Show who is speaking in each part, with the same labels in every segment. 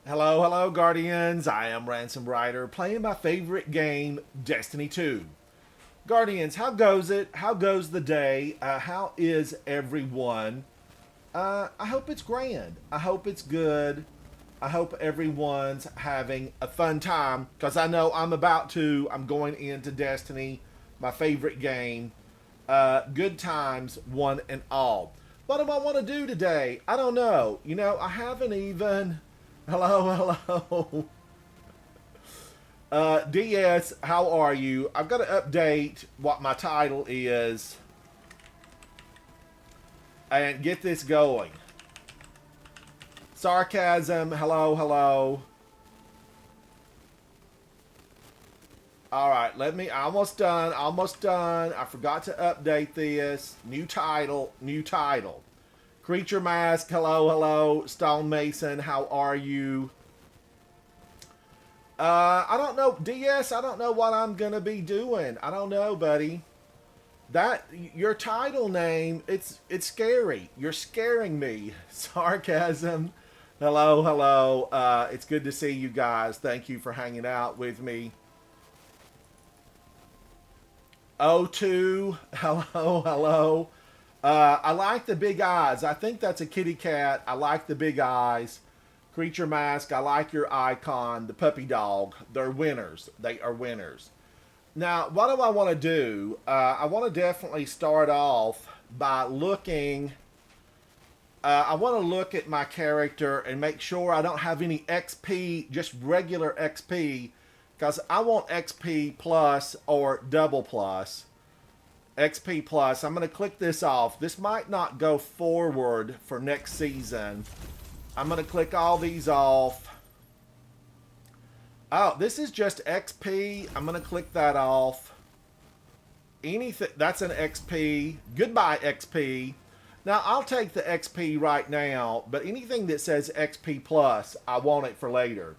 Speaker 1: Hello, hello, Guardians. I am Ransom Rider, playing my favorite game, Destiny 2. Guardians, how goes it? How goes the day? How is everyone? I hope it's grand. I hope it's good. I hope everyone's having a fun time because I know I'm going into Destiny, my favorite game. Good times, one and all. What do I want to do today? I don't know. I haven't even. Hello, hello. DS, how are you? I've got to update what my title is and get this going. Sarcasm, hello, hello. All right, almost done, almost done. I forgot to update this. New title, new title. Creature Mask, hello, hello. Stone Mason, how are you? I don't know, DS. I don't know what I'm gonna be doing. I don't know, buddy. That your title name, it's scary. You're scaring me. Sarcasm. Hello, hello. It's good to see you guys. Thank you for hanging out with me. O2, hello, hello. I like the big eyes. I think that's a kitty cat. I like the big eyes. Creature Mask, I like your icon. The puppy dog, they're winners. They are winners. Now, what do I want to do? I want to definitely start off by looking. I want to look at my character and make sure I don't have any XP, just regular XP, because I want XP plus or double plus. XP plus. I'm going to click this off. This might not go forward for next season. I'm going to click all these off. Oh, this is just XP. I'm going to click that off. Anything, that's an XP. Goodbye, XP. Now, I'll take the XP right now, but anything that says XP plus, I want it for later.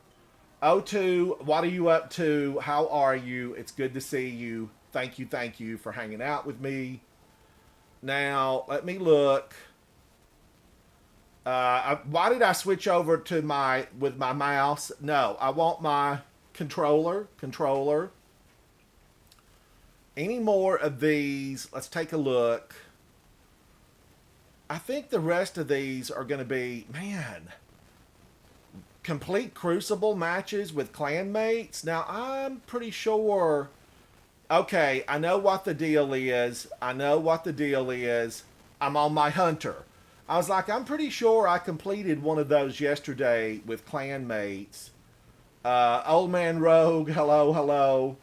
Speaker 1: O2, what are you up to? How are you? It's good to see you. Thank you for hanging out with me. Now, let me look. Why did I switch over to with my mouse? No, I want my controller. Any more of these? Let's take a look. I think the rest of these are going to be, man, complete Crucible matches with clanmates. Now, I'm pretty sure. Okay, I know what the deal is. I'm on my hunter. I was like, I'm pretty sure I completed one of those yesterday with clanmates. Old Man Rogue, hello, hello.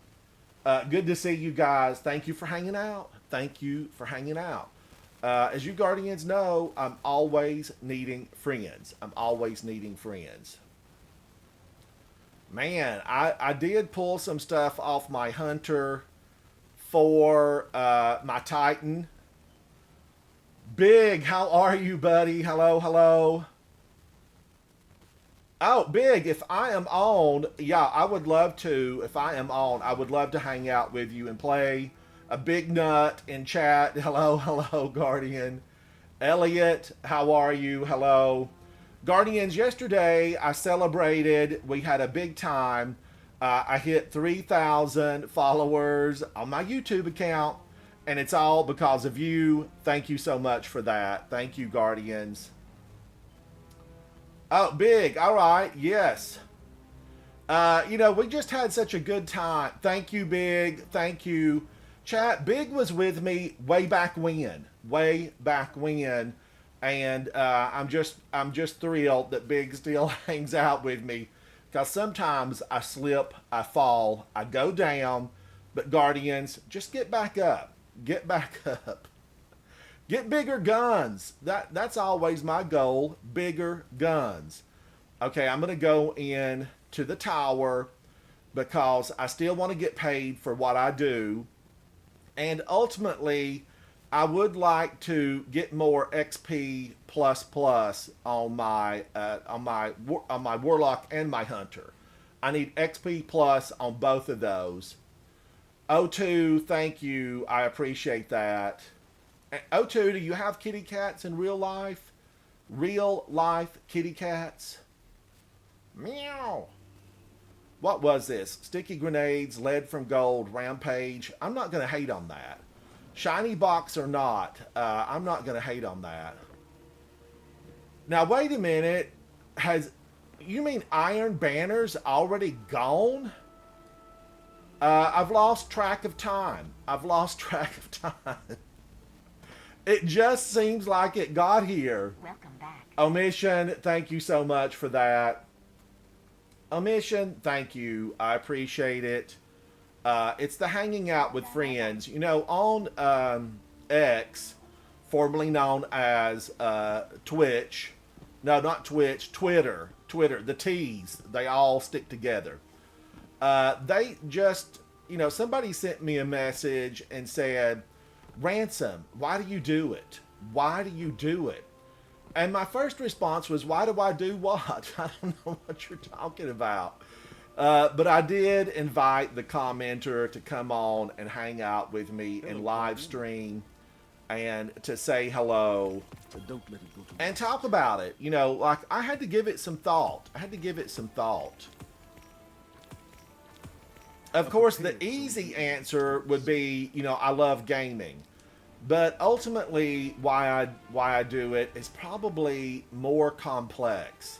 Speaker 1: Good to see you guys. Thank you for hanging out. Thank you for hanging out. As you Guardians know, I'm always needing friends. I'm always needing friends. Man, I did pull some stuff off my hunter for my Titan. Big, how are you, buddy? Hello, hello. Oh, Big, if I am on, yeah, I would love to. If I am on, I would love to hang out with you and play a big nut in chat. Hello, hello, Guardian. Elliot, how are you? Hello. Guardians, yesterday I celebrated. We had a big time. I hit 3,000 followers on my YouTube account, and it's all because of you. Thank you so much for that. Thank you, Guardians. Oh, Big. All right. Yes. We just had such a good time. Thank you, Big. Thank you. Chat, Big was with me way back when. Way back when. And I'm just thrilled that Big still hangs out with me. Because sometimes I slip, I fall, I go down. But Guardians, just get back up. Get back up. Get bigger guns. That's always my goal. Bigger guns. Okay, I'm gonna go in to the tower because I still want to get paid for what I do, and ultimately, I would like to get more XP plus plus on my warlock and my hunter. I need XP plus on both of those. O2, thank you. I appreciate that. O2, do you have kitty cats in real life? Real life kitty cats? Meow. What was this? Sticky grenades, lead from gold, rampage. I'm not going to hate on that. Shiny box or not, I'm not going to hate on that. Now, wait a minute. You mean Iron Banner's already gone? I've lost track of time. I've lost track of time. It just seems like it got here.
Speaker 2: Welcome back.
Speaker 1: Omission, thank you so much for that. Omission, thank you. I appreciate it. It's the hanging out with friends. You know, on X, formerly known as Twitch. No, not Twitch. Twitter. The T's. They all stick together. They just, you know, somebody sent me a message and said, Ransom, why do you do it? Why do you do it? And my first response was, why do I do what? I don't know what you're talking about. But I did invite the commenter to come on and hang out with me and live stream and to say hello and talk about it. You know, like I had to give it some thought. Of course, the easy answer would be, you know, I love gaming. But ultimately, why I do it is probably more complex.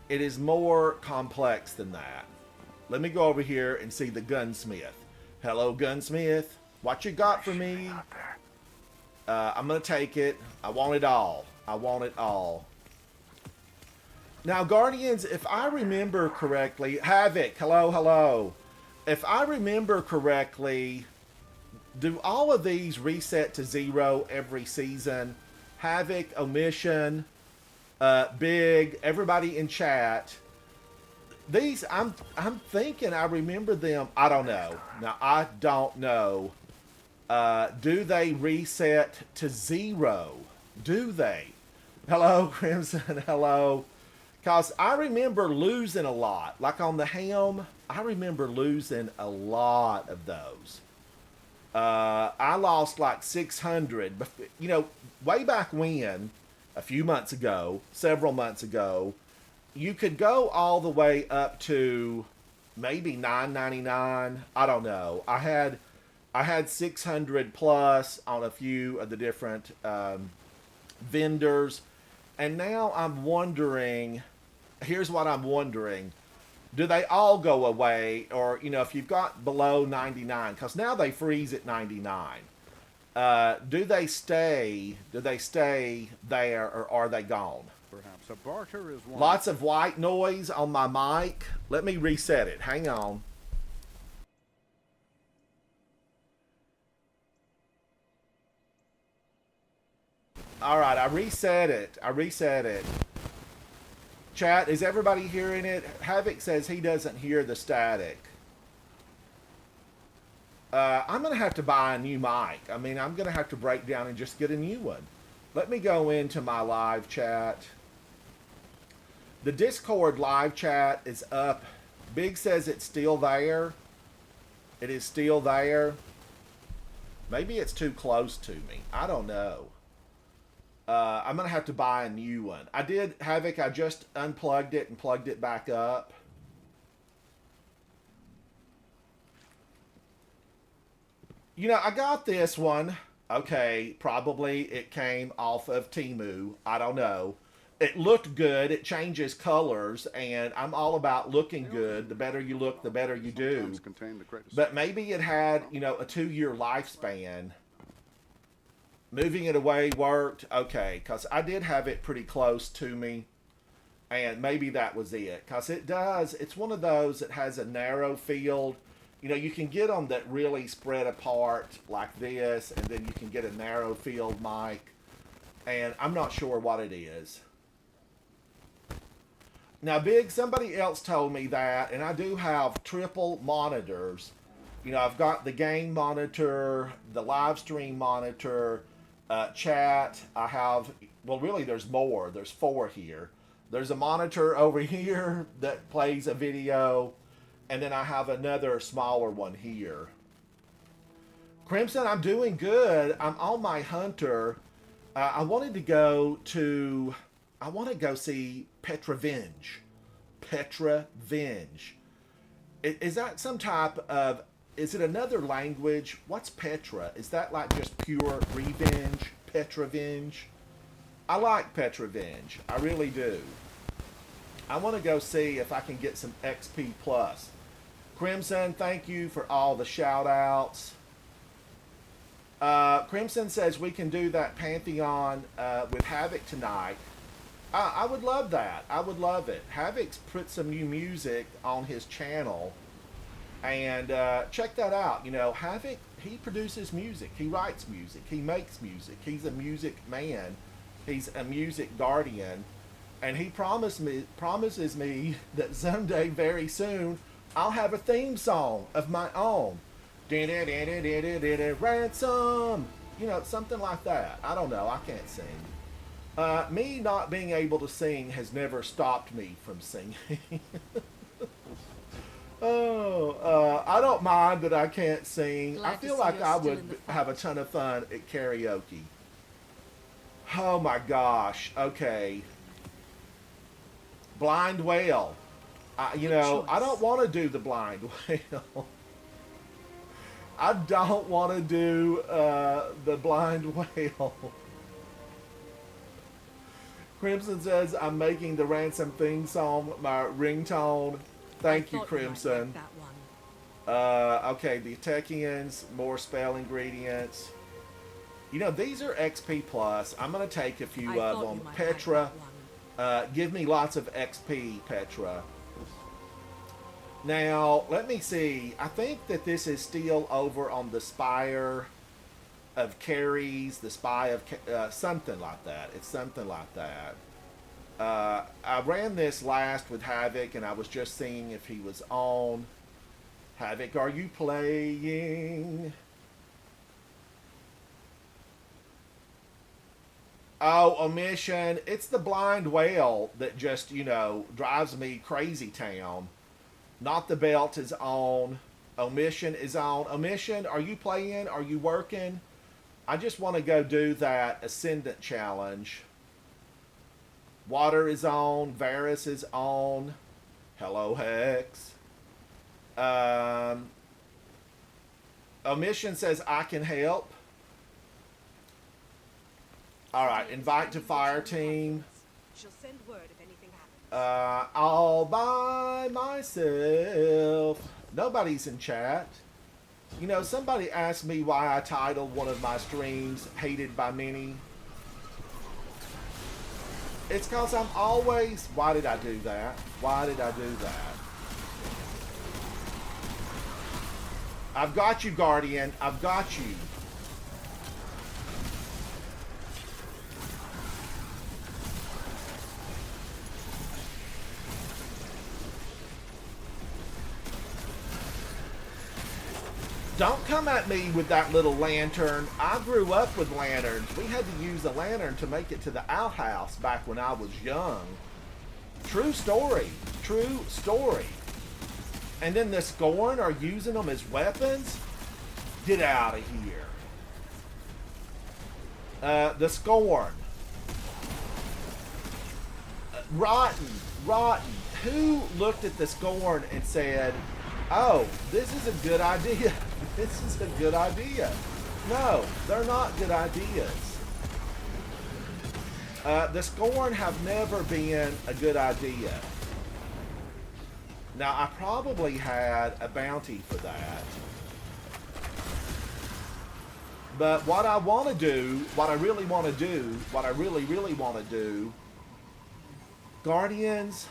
Speaker 1: It is more complex than that. Let me go over here and see the gunsmith. Hello, gunsmith. What you got for me? I'm going to take it. I want it all. I want it all. Now, Guardians, if I remember correctly... Havoc, hello. If I remember correctly, do all of these reset to 0 every season? Havoc, Omission, Big, everybody in chat. These, I'm thinking I remember them. I don't know. Now, I don't know. Do they reset to 0? Do they? Hello, Crimson. Hello. Because I remember losing a lot. Like on the Helm, I remember losing a lot of those. I lost like 600. You know, way back when, a few months ago, several months ago, you could go all the way up to maybe $9.99. I don't know. I had 600 plus on a few of the different vendors. And now I'm wondering, here's what I'm wondering. Do they all go away? Or, you know, if you've got below 99, because now they freeze at 99. Do they stay there, or are they gone?
Speaker 3: Perhaps a barter is one.
Speaker 1: Lots of white noise on my mic. Let me reset it. Hang on. All right, I reset it. Chat, is everybody hearing it? Havoc says he doesn't hear the static. I'm going to have to buy a new mic. I mean, I'm going to have to break down and just get a new one. Let me go into my live chat. The Discord live chat is up. Big says it's still there. It is still there. Maybe it's too close to me. I don't know. I'm going to have to buy a new one. I did, Havoc, I just unplugged it and plugged it back up. You know, I got this one. Okay, probably it came off of Temu. I don't know. It looked good. It changes colors, and I'm all about looking good. The better you look, the better you do. But maybe it had, you know, a 2-year lifespan. Moving it away worked. Okay, because I did have it pretty close to me. And maybe that was it. Because it does. It's one of those that has a narrow field. You know, you can get them that really spread apart like this. And then you can get a narrow field mic. And I'm not sure what it is. Now, Big, somebody else told me that. And I do have triple monitors. You know, I've got the game monitor, the live stream monitor, chat. I have, well, really there's more. There's 4 here. There's a monitor over here that plays a video, and then I have another smaller one here. Crimson, I'm doing good. I'm on my Hunter. I want to go see Petrovenge. Petra Venge. Is that some type of, is it another language? What's Petra? Is that like just pure revenge? Petra Venge? I like Petra Venge. I really do. I want to go see if I can get some XP plus. Crimson, thank you for all the shout outs. Crimson says we can do that Pantheon with Havoc tonight. I would love that. I would love it. Havoc's put some new music on his channel. And check that out. You know, Havoc, he produces music. He writes music. He makes music. He's a music man. He's a music guardian. And he promises me that someday, very soon, I'll have a theme song of my own. Ransom! You know, something like that. I don't know. I can't sing. Me not being able to sing has never stopped me from singing. I don't mind that I can't sing.
Speaker 2: Glad
Speaker 1: I
Speaker 2: to
Speaker 1: feel
Speaker 2: see
Speaker 1: like
Speaker 2: you're
Speaker 1: I
Speaker 2: still
Speaker 1: would
Speaker 2: in the fight.
Speaker 1: have a ton of fun at karaoke. Oh my gosh. Okay. Blind Whale. You know, I don't want to do the Blind Whale. I don't want to do the Blind Whale. Crimson says, I'm making the Ransom theme song my ringtone. Thank you, Crimson. Okay, the Techians, more spell ingredients. You know, these are XP plus. I'm going to take a few of them. Petra, give me lots of XP, Petra. Now, let me see. I think that this is still over on the Spire of Carries, the Spy of something like that. It's something like that. I ran this last with Havoc, and I was just seeing if he was on. Havoc, are you playing? Oh, Omission. It's the Blind Whale that just, you know, drives me crazy town. Not the Belt is on. Omission is on. Omission, are you playing? Are you working? I just want to go do that Ascendant Challenge. Water is on. Varus is on. Hello, Hex. Omission says, I can help. Alright, invite to fire team.
Speaker 2: She'll send word if anything happens.
Speaker 1: All by myself. Nobody's in chat. You know, somebody asked me why I titled one of my streams Hated by Many. It's because I'm always... Why did I do that? Why did I do that? I've got you, Guardian. I've got you. Don't come at me with that little lantern. I grew up with lanterns. We had to use a lantern to make it to the outhouse back when I was young. True story. True story. And then the Scorn are using them as weapons? Get out of here. The Scorn. Rotten. Rotten. Who looked at the Scorn and said, oh, this is a good idea. This is a good idea. No, they're not good ideas. The Scorn have never been a good idea. Now, I probably had a bounty for that. But what I want to do, what I really want to do, what I really, really want to do, Guardians,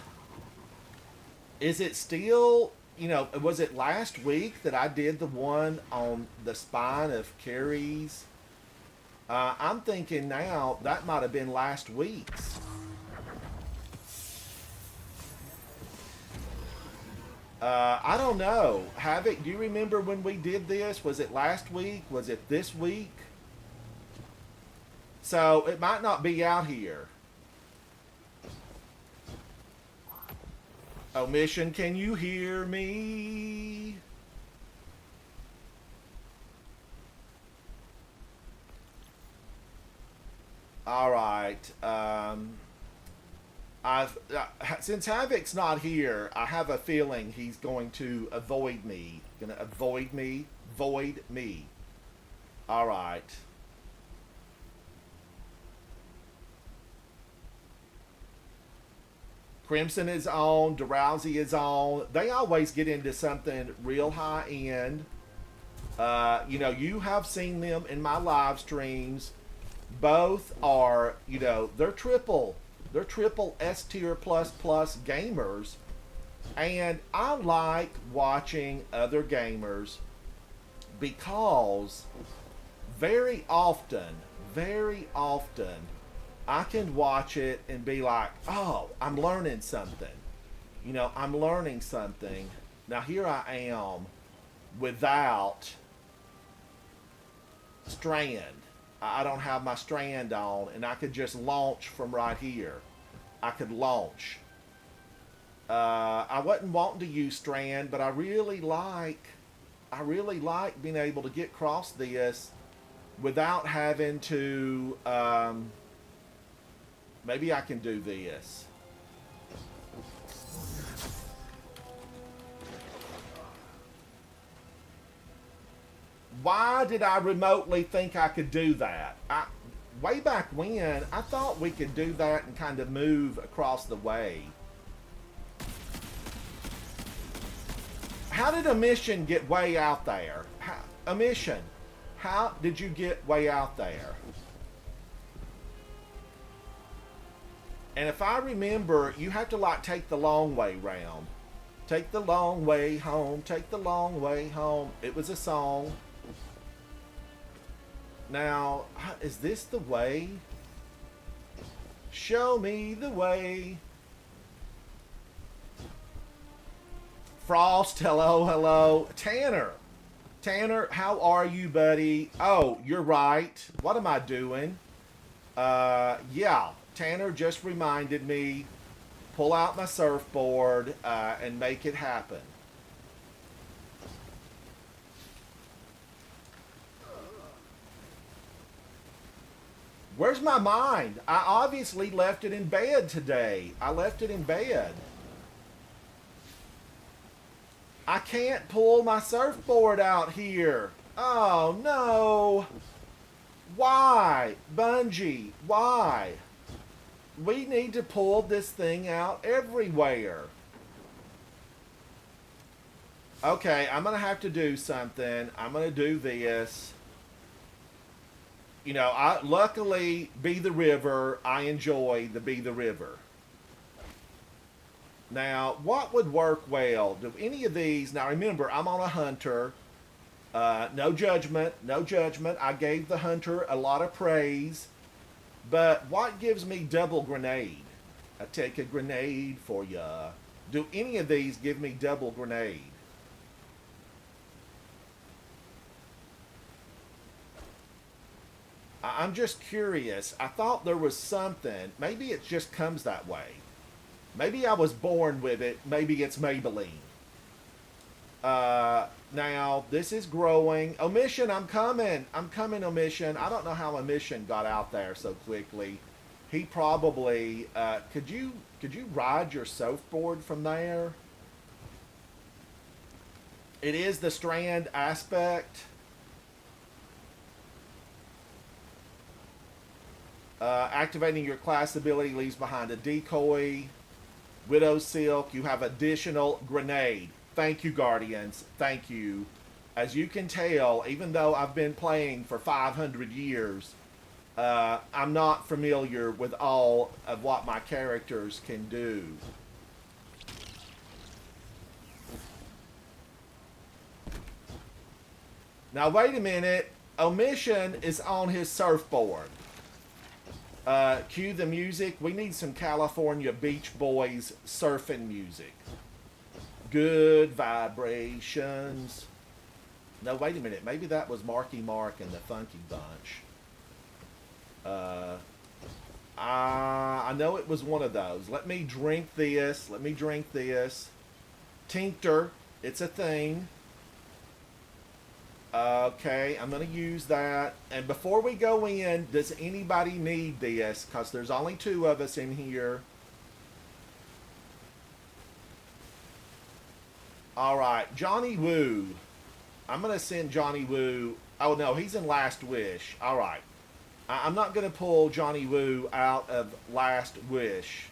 Speaker 1: is it still... You know, was it last week that I did the one on the spine of Carries? I'm thinking now that might have been last week's. I don't know. Havoc, do you remember when we did this? Was it last week? Was it this week? So it might not be out here. Omission, can you hear me? All right. I Since Havoc's not here, I have a feeling he's going to avoid me. Gonna avoid me, void me. All right. Crimson is on. Drowsy is on. They always get into something real high end. You know, you have seen them in my live streams. Both are, you know, they're triple S tier plus gamers. And I like watching other gamers because very often, I can watch it and be like, oh, I'm learning something. You know, I'm learning something. Now here I am without strand. I don't have my strand on, and I could just launch from right here. I could launch. I wasn't wanting to use strand, but I really like being able to get across this without having to. Maybe I can do this. Why did I remotely think I could do that? Way back when, I thought we could do that and kind of move across the way. How did a mission get way out there? A mission. How did you get way out there? And if I remember, you have to like take the long way round. Take the long way home. Take the long way home. It was a song. Now, is this the way? Show me the way. Frost, hello, hello. Tanner, how are you, buddy? Oh, you're right. What am I doing? Yeah, Tanner just reminded me, pull out my surfboard and make it happen. Where's my mind? I obviously left it in bed today. I left it in bed. I can't pull my surfboard out here. Oh, no. Why? Bungie, why? We need to pull this thing out everywhere. Okay, I'm going to have to do something. I'm going to do this. You know, luckily, Be the River, I enjoy the Be the River. Now, what would work well? Do any of these... Now, remember, I'm on a hunter. No judgment, no judgment. I gave the hunter a lot of praise. But what gives me double grenade? I take a grenade for ya. Do any of these give me double grenade? I'm just curious. I thought there was something. Maybe it just comes that way. Maybe I was born with it. Maybe it's Maybelline. Now, this is growing. Omission, I'm coming. I'm coming, Omission. I don't know how Omission got out there so quickly. He probably... could you ride your surfboard from there? It is the strand aspect. Activating your class ability leaves behind a decoy. Widow Silk, you have additional grenade. Thank you, Guardians. Thank you. As you can tell, even though I've been playing for 500 years, I'm not familiar with all of what my characters can do. Now, wait a minute. Omission is on his surfboard. Cue the music. We need some California Beach Boys surfing music. Good vibrations. No, wait a minute. Maybe that was Marky Mark and the Funky Bunch. I know it was one of those. Let me drink this. Let me drink this. Tincture. It's a thing. Okay, I'm going to use that. And before we go in, does anybody need this? Because there's only 2 of us in here. All right, Johnny Woo. I'm going to send Johnny Woo. Oh, no, he's in Last Wish. All right. I'm not going to pull Johnny Woo out of Last Wish.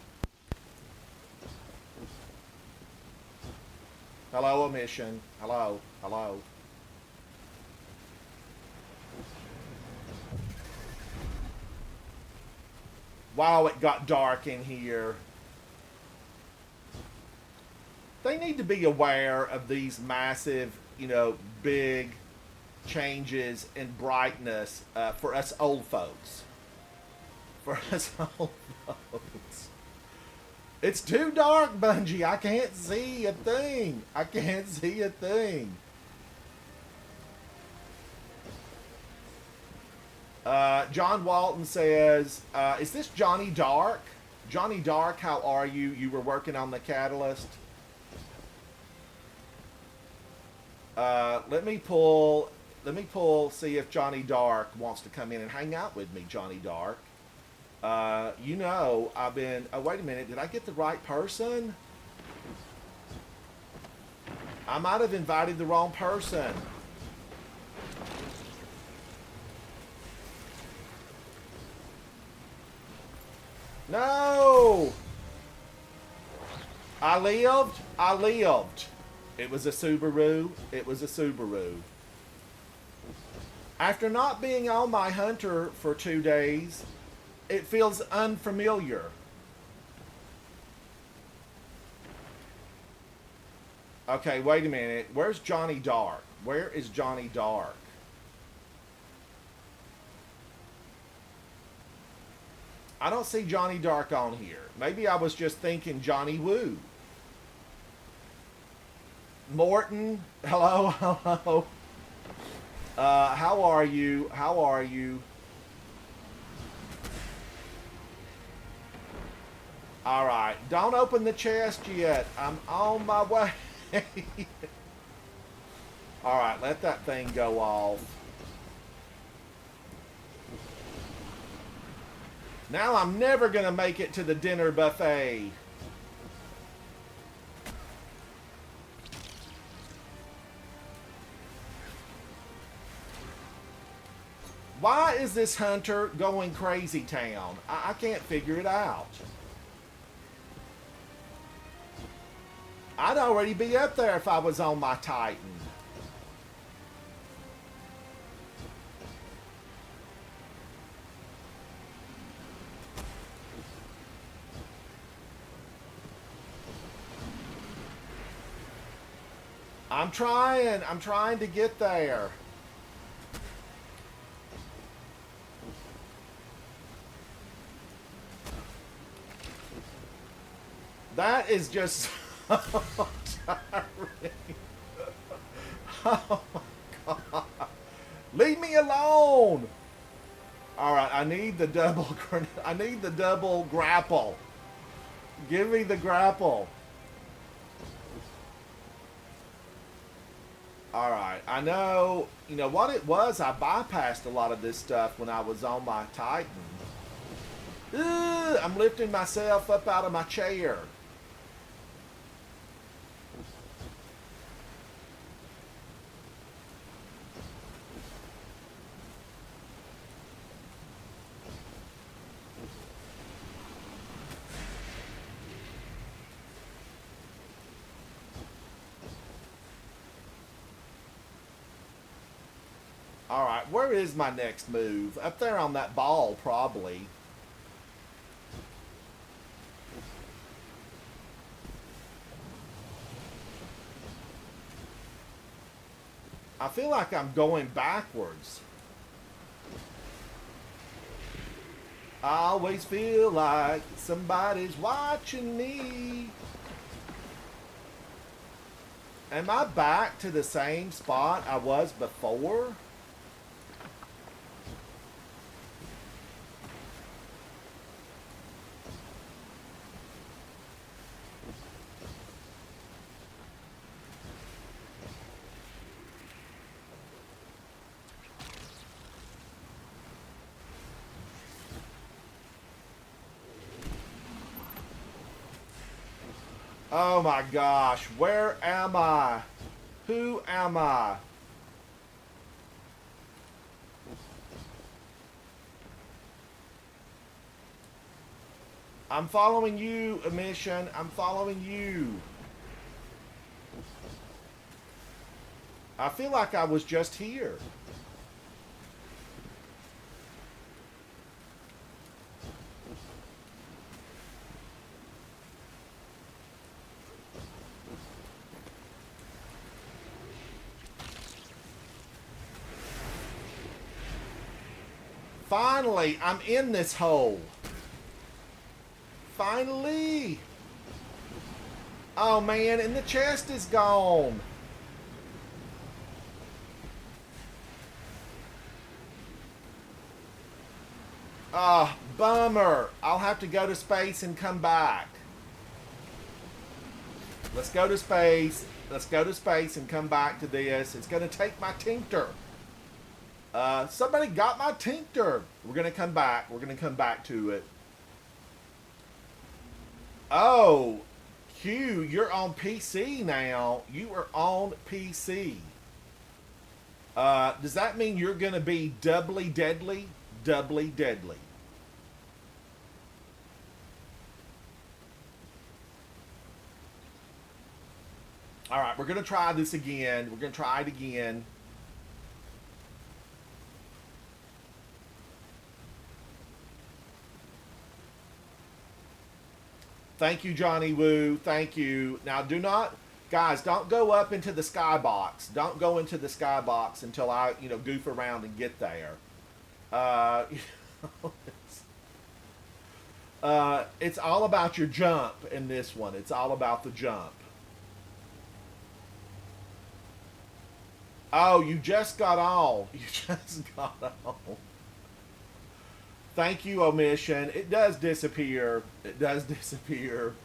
Speaker 1: Hello, Omission. Hello. Hello. Wow, it got dark in here. They need to be aware of these massive, big changes in brightness for us old folks. For us old folks. It's too dark, Bungie. I can't see a thing. I can't see a thing. John Walton says, is this Johnny Dark? Johnny Dark, how are you? You were working on the Catalyst. Let me pull, see if Johnny Dark wants to come in and hang out with me, Johnny Dark. I've been, oh, wait a minute, did I get the right person? I might have invited the wrong person. No! I lived. It was a Subaru. After not being on my Hunter for 2 days, it feels unfamiliar. Okay, wait a minute. Where's Johnny Dark? Where is Johnny Dark? I don't see Johnny Dark on here. Maybe I was just thinking Johnny Woo. Morton, hello, hello. How are you? How are you? All right, don't open the chest yet. I'm on my way. All right, let that thing go off. Now I'm never going to make it to the dinner buffet. Why is this Hunter going crazy town? I can't figure it out. I'd already be up there if I was on my Titan. I'm trying to get there. That is just so tiring. Oh my God. Leave me alone. All right, I need the double grapple. Give me the grapple. All right, I know, what it was, I bypassed a lot of this stuff when I was on my Titan. Ugh, I'm lifting myself up out of my chair. Alright, where is my next move? Up there on that ball, probably. I feel like I'm going backwards. I always feel like somebody's watching me. Am I back to the same spot I was before? Oh my gosh, where am I? Who am I? I'm following you, Emission. I'm following you. I feel like I was just here. Finally, I'm in this hole. Finally. Oh man, and the chest is gone. Ah, bummer. I'll have to go to space and come back. Let's go to space. Let's go to space and come back to this. It's going to take my tincture. Somebody got my tincture. We're going to come back. We're going to come back to it. Oh, Q, you're on PC now. You are on PC. Does that mean you're going to be doubly deadly? Doubly deadly. All right, we're going to try this again. We're going to try it again. Thank you, Johnny Woo. Thank you. Now, do not, guys, don't go up into the skybox. Don't go into the skybox until I, goof around and get there. It's all about your jump in this one. It's all about the jump. Oh, you just got on. You just got on. Thank you, Omission. It does disappear. It does disappear.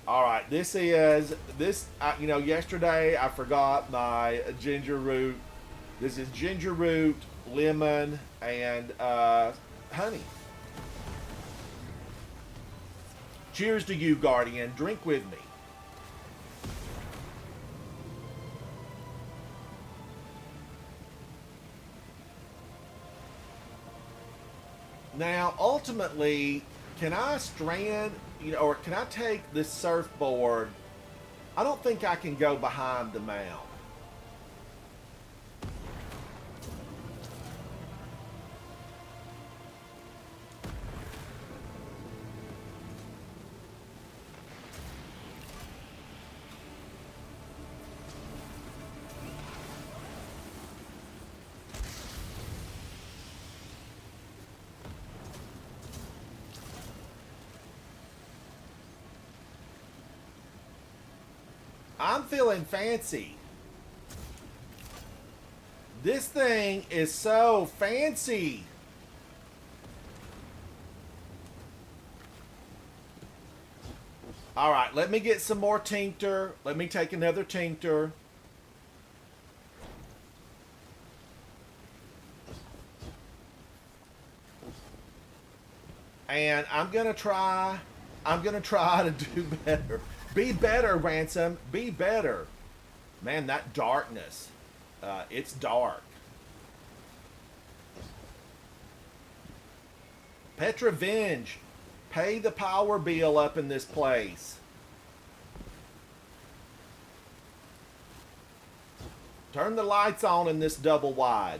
Speaker 1: All right, yesterday I forgot my ginger root. This is ginger root, lemon, and honey. Cheers to you, Guardian. Drink with me. Now, ultimately, can I strand, or can I take this surfboard? I don't think I can go behind the mount. I'm feeling fancy. This thing is so fancy. All right, let me get some more tincture. Let me take another tincture. And I'm going to try to do better. Be better, Ransom. Be better. Man, that darkness. It's dark. Petravenge. Pay the power bill up in this place. Turn the lights on in this double wide.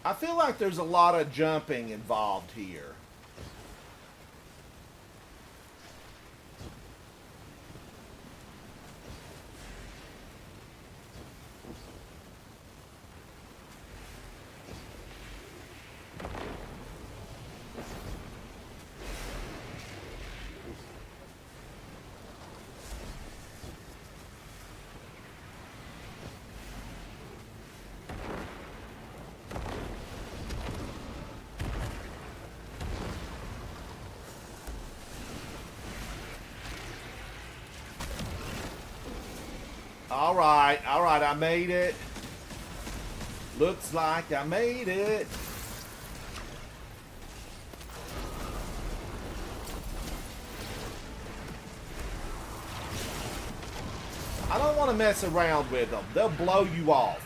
Speaker 1: I feel like there's a lot of jumping involved here. Alright, I made it. Looks like I made it. I don't want to mess around with them. They'll blow you off.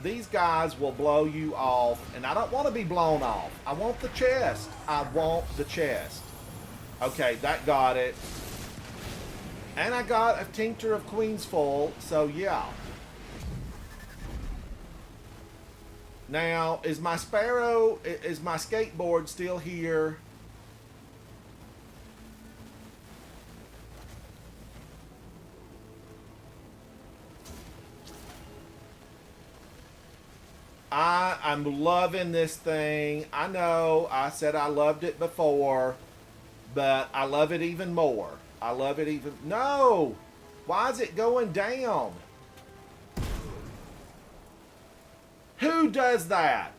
Speaker 1: These guys will blow you off, and I don't want to be blown off. I want the chest. I want the chest. Okay, that got it. And I got a Tincture of Queen's Full, so yeah. Now, is my Sparrow, is my skateboard still here? I'm loving this thing. I know I said I loved it before, but I love it even more. I love it even... No! Why is it going down? Who does that?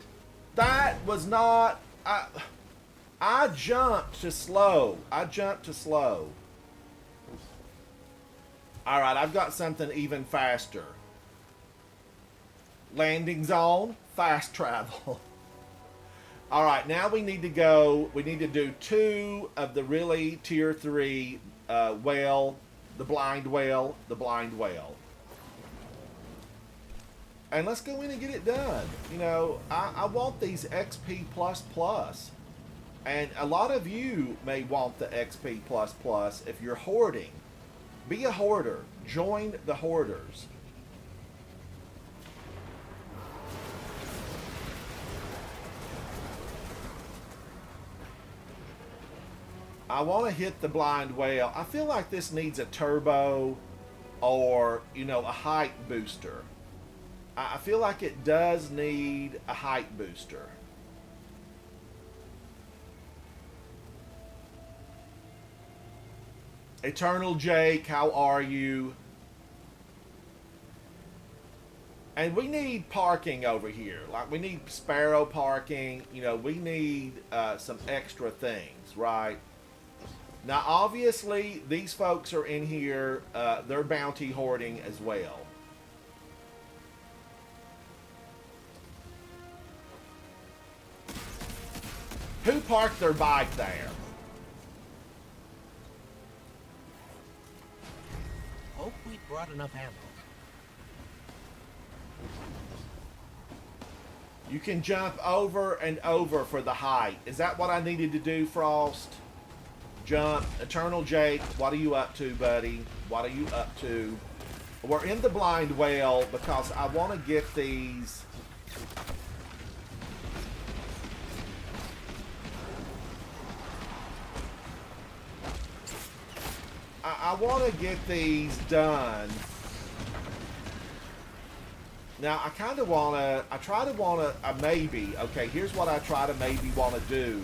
Speaker 1: That was not... I jumped to slow. I jumped to slow. Alright, I've got something even faster. Landing zone, fast travel. Alright, now we need to go, we need to do 2 of the really tier 3 whale, the blind whale, the blind whale. And let's go in and get it done. You know, I want these XP++. And a lot of you may want the XP++ if you're hoarding. Be a hoarder. Join the hoarders. I want to hit the blind whale. I feel like this needs a turbo or, you know, a height booster. I feel like it does need a height booster. Eternal Jake, how are you? And we need parking over here. Like, we need Sparrow parking. You know, we need some extra things, right? Now, obviously, these folks are in here. They're bounty hoarding as well. Who parked their bike there?
Speaker 4: Hope we brought enough ammo.
Speaker 1: You can jump over and over for the height. Is that what I needed to do, Frost? Jump. Eternal Jake, what are you up to, buddy? What are you up to? We're in the blind whale because I want to get these... I want to get these done. Now, I kind of want to... I try to want to... maybe. Okay, here's what I try to maybe want to do.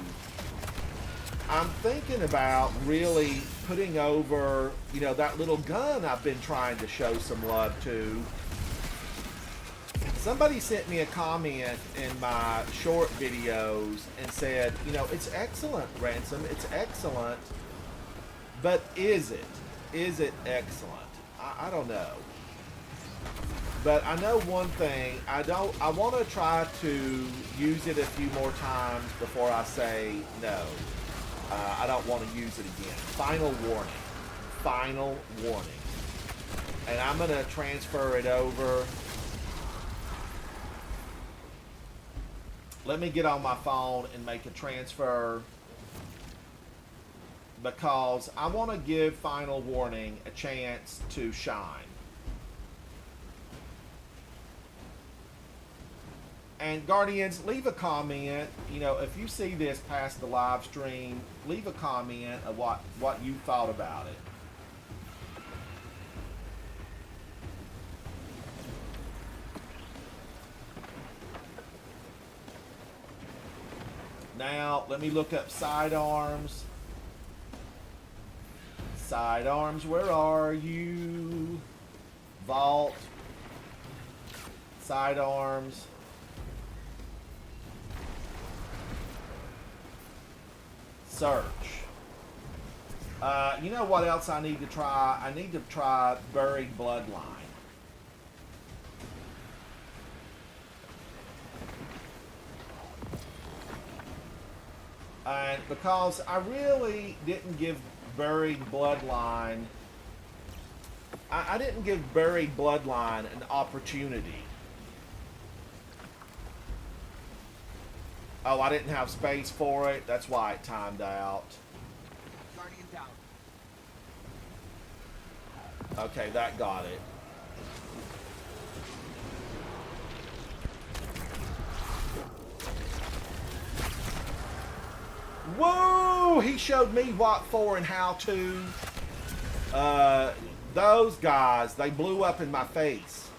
Speaker 1: I'm thinking about really putting over, you know, that little gun I've been trying to show some love to. Somebody sent me a comment in my short videos and said, you know, it's excellent, Ransom. It's excellent. But is it? Is it excellent? I don't know. But I know one thing. I want to try to use it a few more times before I say no. I don't want to use it again. Final warning. Final warning. And I'm going to transfer it over. Let me get on my phone and make a transfer, because I want to give Final Warning a chance to shine. And Guardians, leave a comment. You know, if you see this past the live stream, leave a comment of what you thought about it. Now, let me look up sidearms. Sidearms, where are you? Vault. Sidearms. Search. You know what else I need to try? I need to try Buried Bloodline. And because I really didn't give Buried Bloodline, I didn't give Buried Bloodline an opportunity. Oh, I didn't have space for it. That's why it timed out.
Speaker 4: Guardian down.
Speaker 1: Okay, that got it. Whoa! He showed me what for and how to. Those guys, they blew up in my face.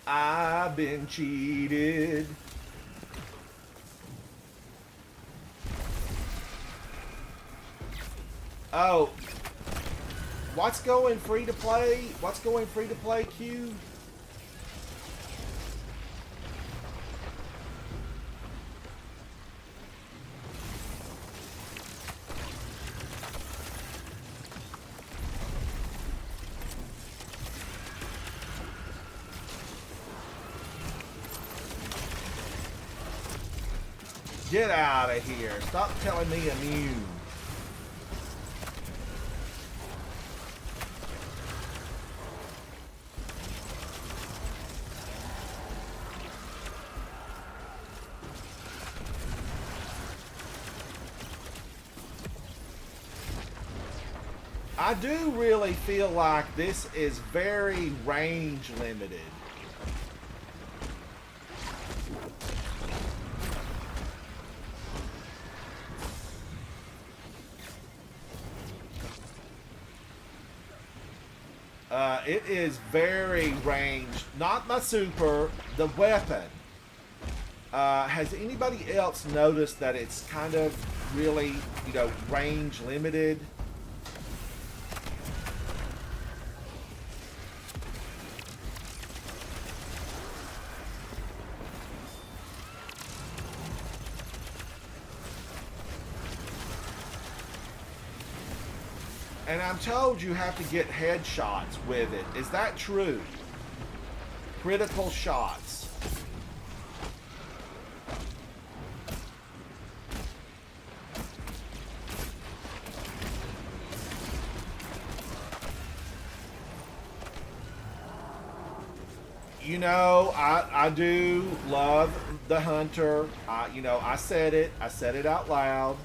Speaker 1: I've been cheated. Oh. What's going free to play? What's going free to play, Q? Get out of here. Stop telling me immune. I do really feel like this is very range limited. It is very ranged. Not my super, the weapon. Has anybody else noticed that it's kind of really, range limited? And I'm told you have to get headshots with it. Is that true? Critical shots. I do love the Hunter. I said it. I said it out loud.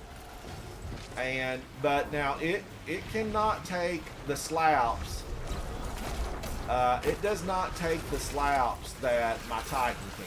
Speaker 1: But now it cannot take the slaps. It does not take the slaps that my Titan can.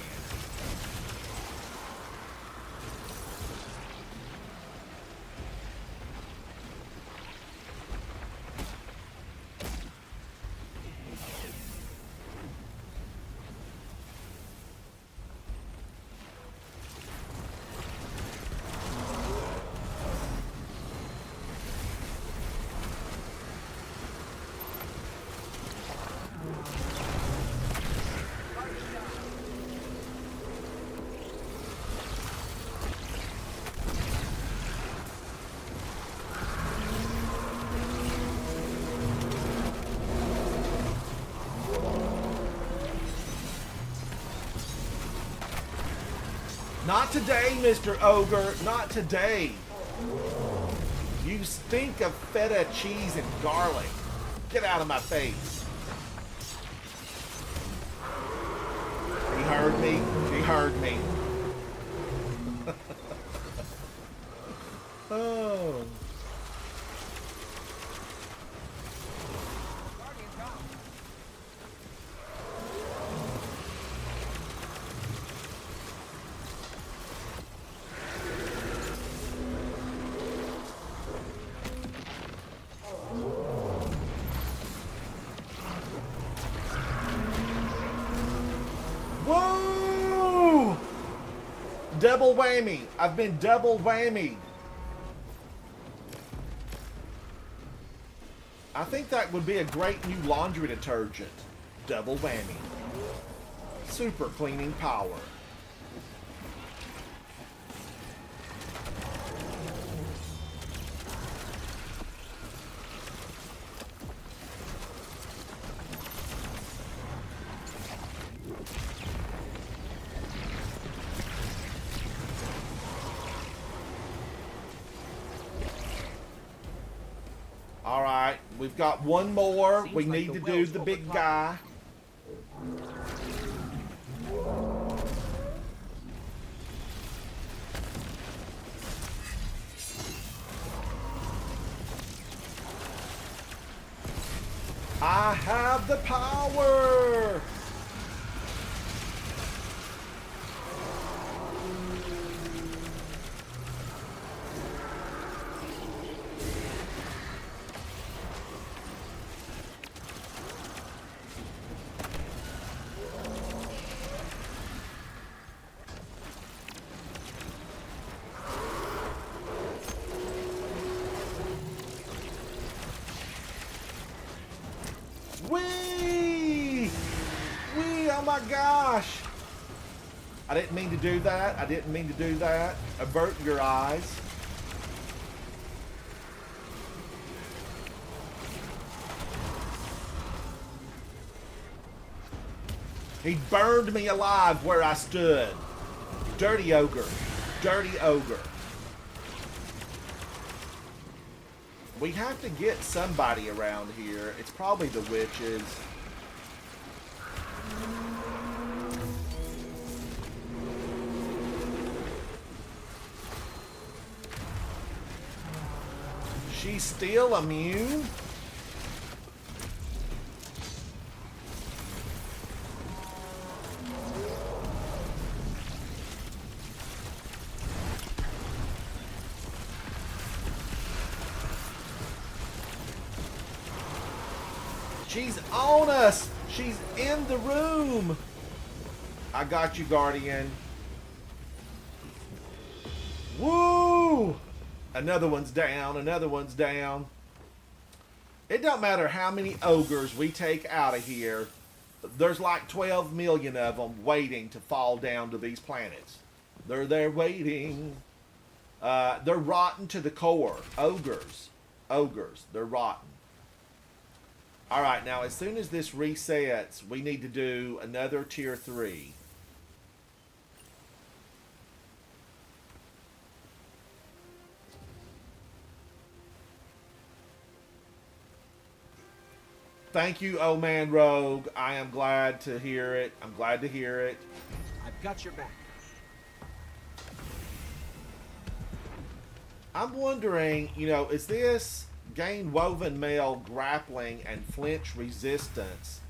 Speaker 1: Not today, Mr. Ogre. Not today. You stink of feta cheese and garlic. Get out of my face. He heard me. He heard me. Oh. Whoa! Double whammy. I've been double whammied. I think that would be a great new laundry detergent. Double whammy. Super cleaning power. We've got one more.
Speaker 4: Seems
Speaker 1: We
Speaker 4: like
Speaker 1: need
Speaker 4: the
Speaker 1: to do
Speaker 4: well's
Speaker 1: the big
Speaker 4: overcrowded.
Speaker 1: guy. I have the power! Whee! Whee! Oh my gosh! I didn't mean to do that. I didn't mean to do that. Avert your eyes. He burned me alive where I stood. Dirty ogre. Dirty ogre. We have to get somebody around here. It's probably the witches. She's still immune? She's on us! She's in the room! I got you, Guardian. Woo! Another one's down, another one's down. It don't matter how many ogres we take out of here. There's like 12 million of them waiting to fall down to these planets. They're there waiting. They're rotten to the core. Ogres. Ogres. They're rotten. Alright, now as soon as this resets, we need to do another tier 3. Thank you, Oh Man Rogue. I am glad to hear it. I'm glad to hear it.
Speaker 4: I've got your back.
Speaker 1: I'm wondering, you know, is this gain woven mail grappling and flinch resistance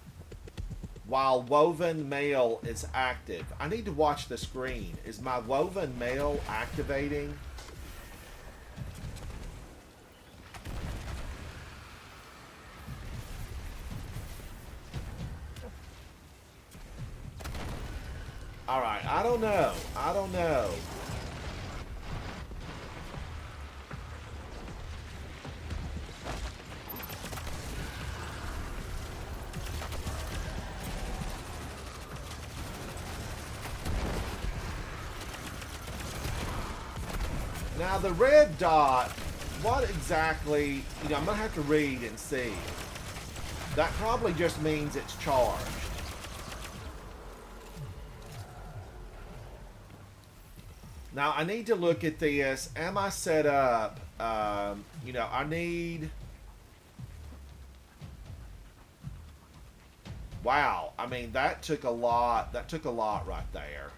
Speaker 1: while woven mail is active? I need to watch the screen. Is my woven mail activating? Alright, I don't know. I don't know. Now the red dot, what exactly, you know, I'm going to have to read and see. That probably just means it's charged. Now I need to look at this. Am I set up? You know, I need... Wow, I mean, that took a lot. That took a lot right there.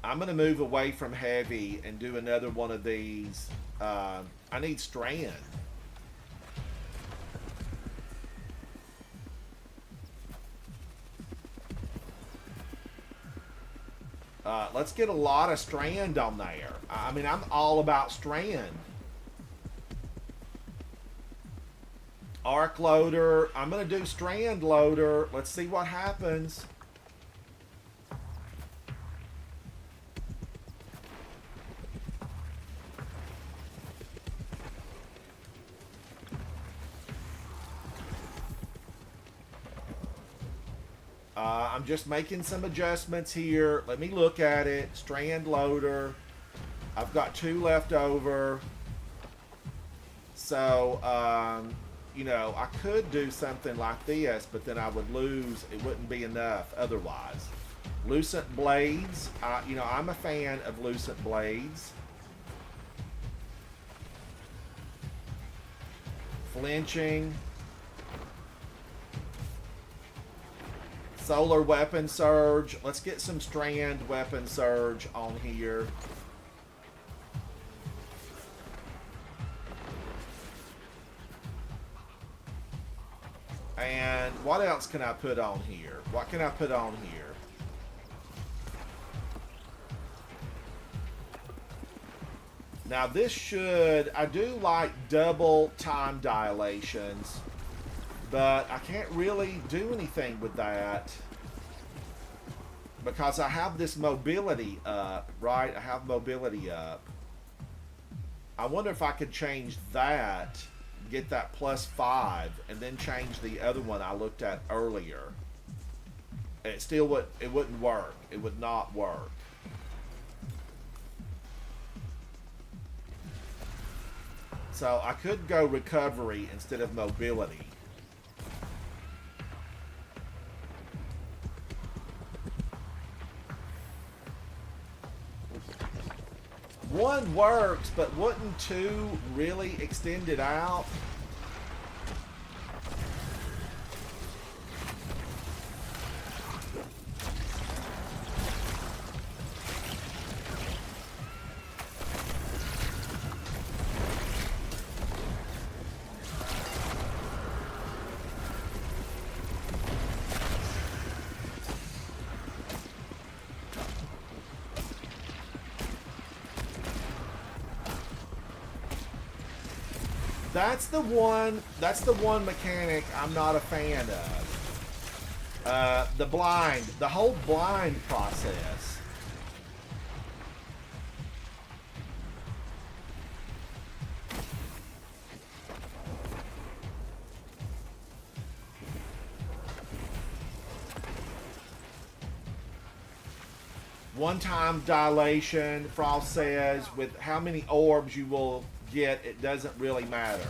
Speaker 1: I'm going to move away from heavy and do another one of these. I need strand. Let's get a lot of strand on there. I mean, I'm all about strand. Arc loader. I'm going to do strand loader. Let's see what happens. I'm just making some adjustments here. Let me look at it. Strand loader. I've got 2 left over. So, you know, I could do something like this, but then I would lose. It wouldn't be enough otherwise. Lucent blades. You know, I'm a fan of lucent blades. Flinching. Solar weapon surge. Let's get some strand weapon surge on here. And what else can I put on here? What can I put on here? Now this should, I do like double time dilations, but I can't really do anything with that because I have this mobility up, right? I have mobility up. I wonder if I could change that, get that +5, and then change the other one I looked at earlier. And it still would, it wouldn't work. It would not work. So I could go recovery instead of mobility. One works, but wouldn't two really extend it out? That's the one mechanic I'm not a fan of. The whole blind process. One-time dilation, Frost says, with how many orbs you will get, it doesn't really matter.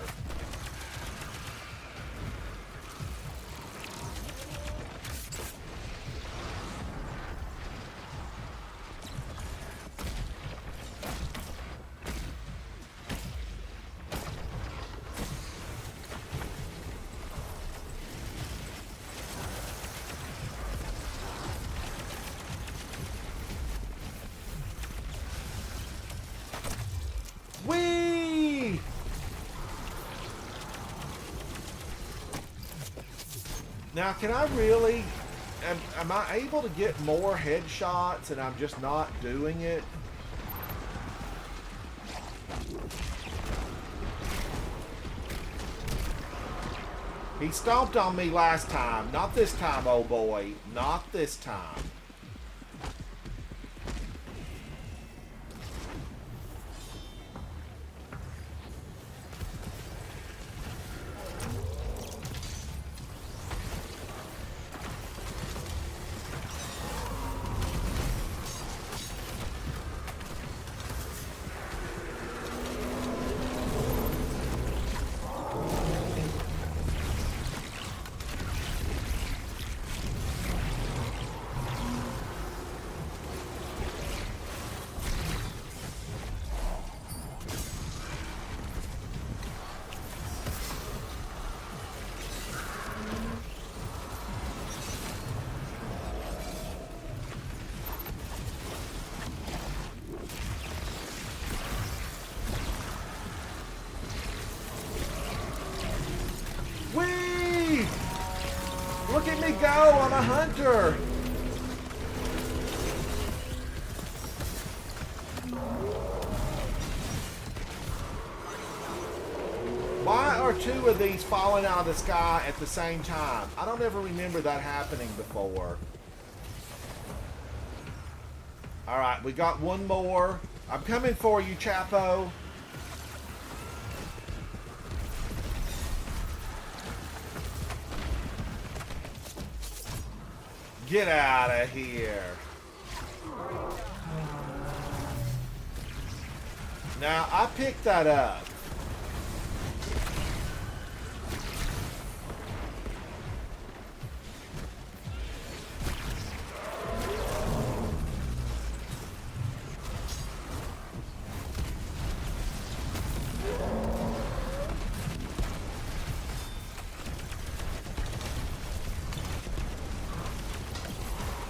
Speaker 1: Whee! Now, can I really... Am I able to get more headshots and I'm just not doing it? He stomped on me last time. Not this time, oh boy. Not this time. Whee! Look at me go! I'm a hunter! Why are two of these falling out of the sky at the same time? I don't ever remember that happening before. Alright, we got one more. I'm coming for you, Chapo. Get out of here. Now, I picked that up.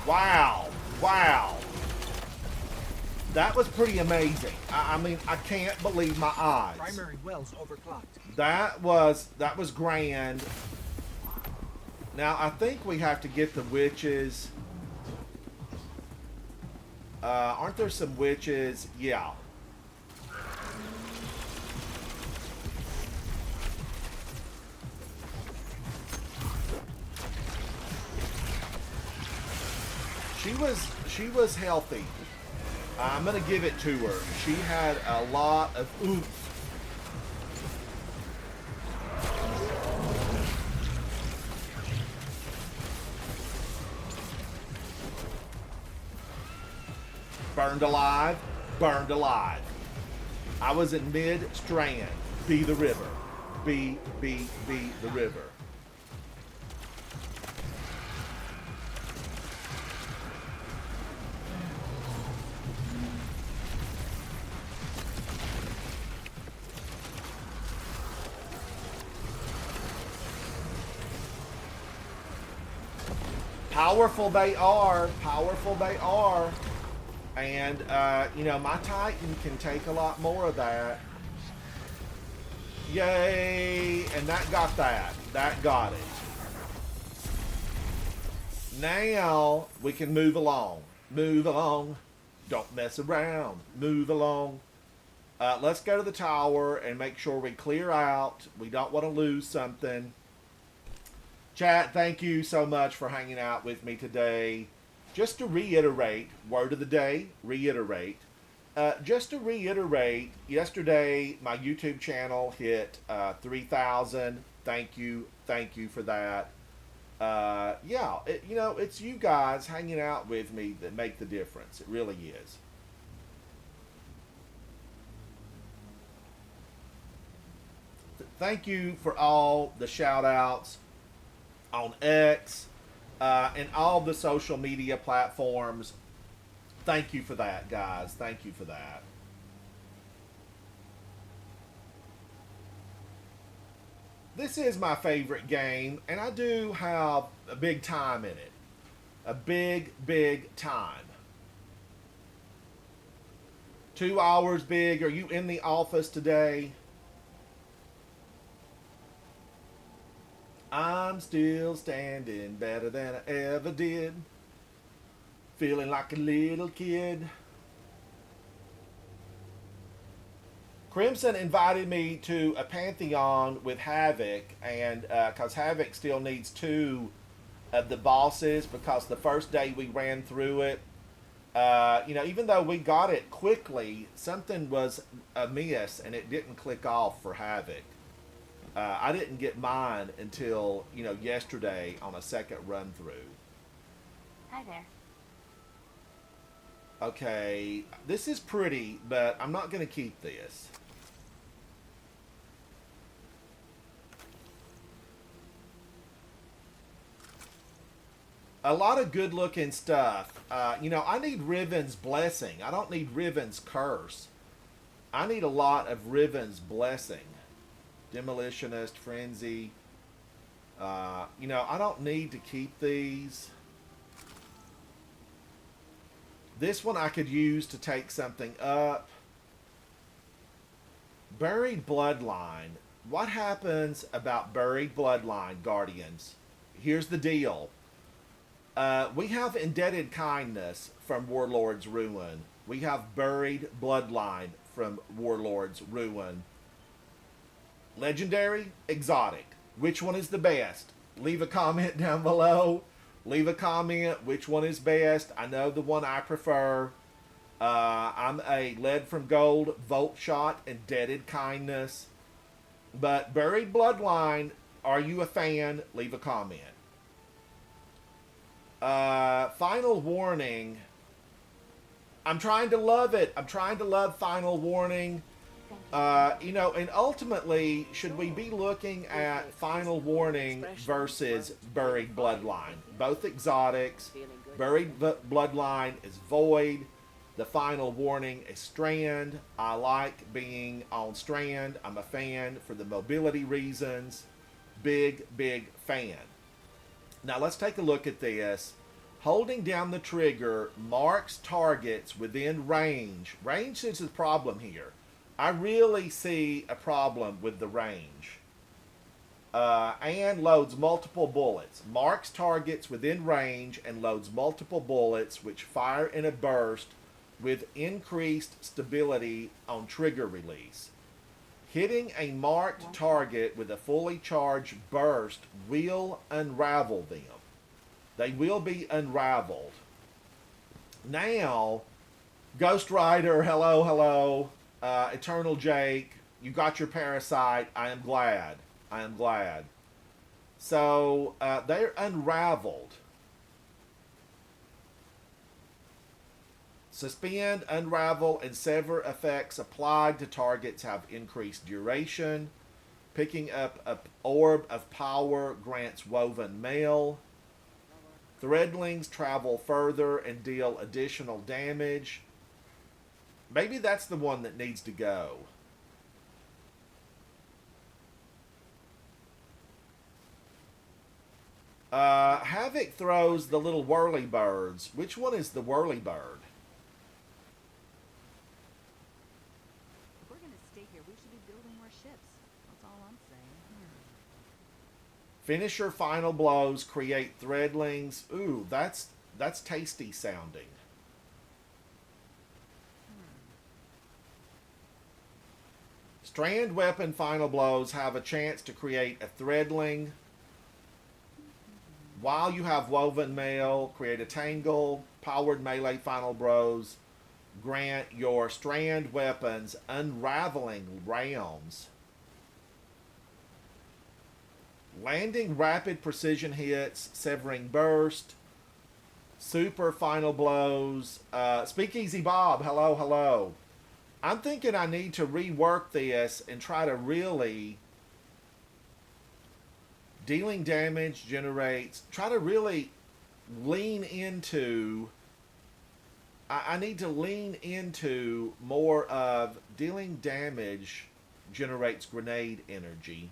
Speaker 1: Wow. Wow. That was pretty amazing. I mean, I can't believe my eyes.
Speaker 4: Primary wells overclocked.
Speaker 1: That was grand. Now I think we have to get the witches. Aren't there some witches? Yeah. She was healthy. I'm gonna give it to her. She had a lot of oomph. Burned alive, burned alive. I was in mid-strand. Be the river. Be the river. Powerful they are. Powerful they are. And, you know, my Titan can take a lot more of that. Yay! And that got that. That got it. Now, we can move along. Move along. Don't mess around. Move along. Let's go to the tower and make sure we clear out. We don't want to lose something. Chat, thank you so much for hanging out with me today. Just to reiterate, word of the day, reiterate. Just to reiterate, yesterday my YouTube channel hit 3,000. Thank you for that. Yeah, you know, it's you guys hanging out with me that make the difference. It really is. Thank you for all the shout outs on X and all the social media platforms. Thank you for that, guys. Thank you for that. This is my favorite game, and I do have a big time in it. A big time. 2 hours big. Are you in the office today? I'm still standing better than I ever did. Feeling like a little kid. Crimson invited me to a Pantheon with Havoc, and because Havoc still needs 2 of the bosses, because the first day we ran through it, you know, even though we got it quickly, something was amiss and it didn't click off for Havoc. I didn't get mine until, you know, yesterday on a second run through.
Speaker 5: Hi there.
Speaker 1: Okay, this is pretty, but I'm not going to keep this. A lot of good looking stuff. You know, I need Riven's Blessing. I don't need Riven's Curse. I need a lot of Riven's Blessing. Demolitionist, Frenzy. You know, I don't need to keep these. This one I could use to take something up. Buried Bloodline. What happens about Buried Bloodline, Guardians? Here's the deal. We have Indebted Kindness from Warlord's Ruin. We have Buried Bloodline from Warlord's Ruin. Legendary, exotic. Which one is the best? Leave a comment down below. Leave a comment which one is best. I know the one I prefer. I'm a Lead from Gold, Volt Shot, Indebted Kindness. But Buried Bloodline, are you a fan? Leave a comment. Final Warning. I'm trying to love it. I'm trying to love Final Warning. You know, and ultimately, should we be looking at Final Warning versus Buried Bloodline? Both exotics. Buried Bloodline is Void. The Final Warning is Strand. I like being on Strand. I'm a fan for the mobility reasons. Big fan. Now let's take a look at this. Holding down the trigger marks targets within range. Range is the problem here. I really see a problem with the range. And loads multiple bullets. Marks targets within range and loads multiple bullets which fire in a burst with increased stability on trigger release. Hitting a marked target with a fully charged burst will unravel them. They will be unraveled. Now, Ghost Rider, hello. Eternal Jake, you got your parasite. I am glad. So, they're unraveled. Suspend, unravel, and sever effects applied to targets have increased duration. Picking up an orb of power grants woven mail. Threadlings travel further and deal additional damage. Maybe that's the one that needs to go. Havoc throws the little whirly birds. Which one is the whirly bird?
Speaker 2: If we're gonna stay here, we should be building more ships. That's all I'm saying.
Speaker 1: Finisher final blows create threadlings. Ooh, that's tasty sounding. Strand weapon final blows have a chance to create a threadling. While you have woven mail, create a tangle. Powered melee final blows grant your strand weapons unraveling rounds. Landing rapid precision hits, severing burst, super final blows. Speakeasy Bob, hello. I'm thinking I need to rework this and try to really dealing damage generates. Try to really lean into. I need to lean into more of dealing damage generates grenade energy.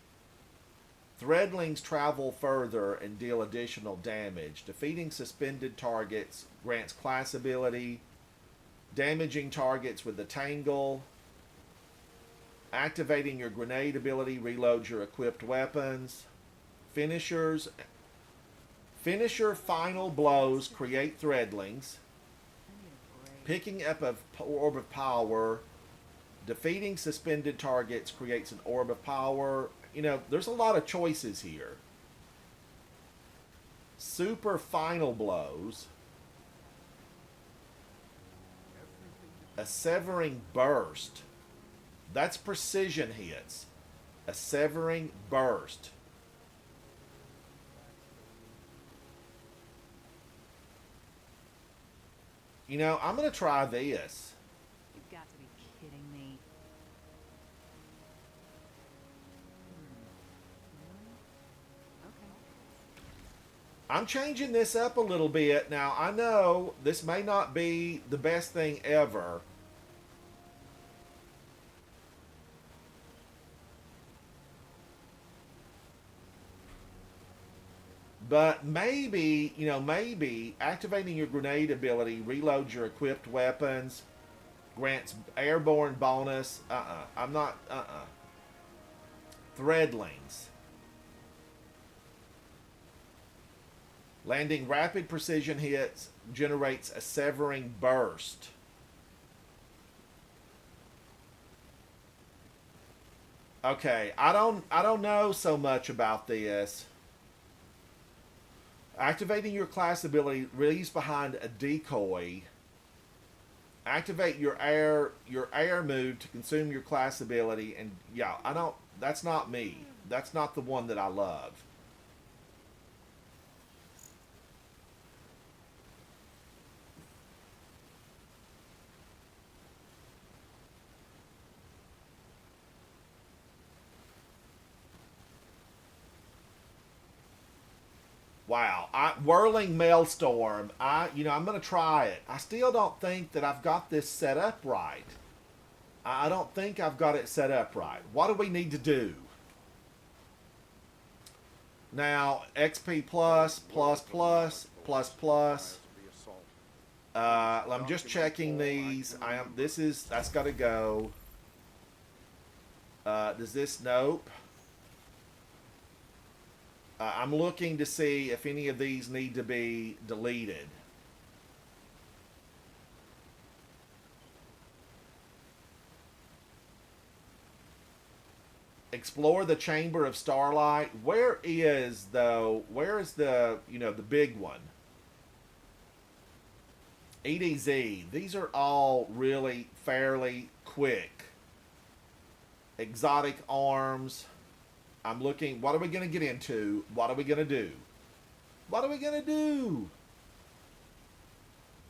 Speaker 1: Threadlings travel further and deal additional damage. Defeating suspended targets grants class ability. Damaging targets with the tangle. Activating your grenade ability reloads your equipped weapons. Finishers. Finisher final blows create threadlings. Picking up an orb of power. Defeating suspended targets creates an orb of power. You know, there's a lot of choices here. Super final blows. A severing burst. That's precision hits. A severing burst. You know, I'm going to try this.
Speaker 2: You've got to be kidding me. Okay.
Speaker 1: I'm changing this up a little bit. Now, I know this may not be the best thing ever. But maybe, you know, maybe activating your grenade ability reloads your equipped weapons, grants airborne bonus. I'm not, Threadlings. Landing rapid precision hits generates a severing burst. Okay, I don't know so much about this. Activating your class ability, release behind a decoy. Activate your air move to consume your class ability, and yeah, that's not me. That's not the one that I love. Wow, Whirling Maelstrom. I'm going to try it. I still don't think that I've got this set up right. I don't think I've got it set up right. What do we need to do? Now, XP plus, plus plus.
Speaker 3: The assault.
Speaker 1: I'm just checking these. That's got to go. Does this? Nope. I'm looking to see if any of these need to be deleted. Explore the Chamber of Starlight. Where is the the big one? EDZ. These are all really fairly quick. Exotic arms. I'm looking. What are we going to get into? What are we going to do? What are we going to do?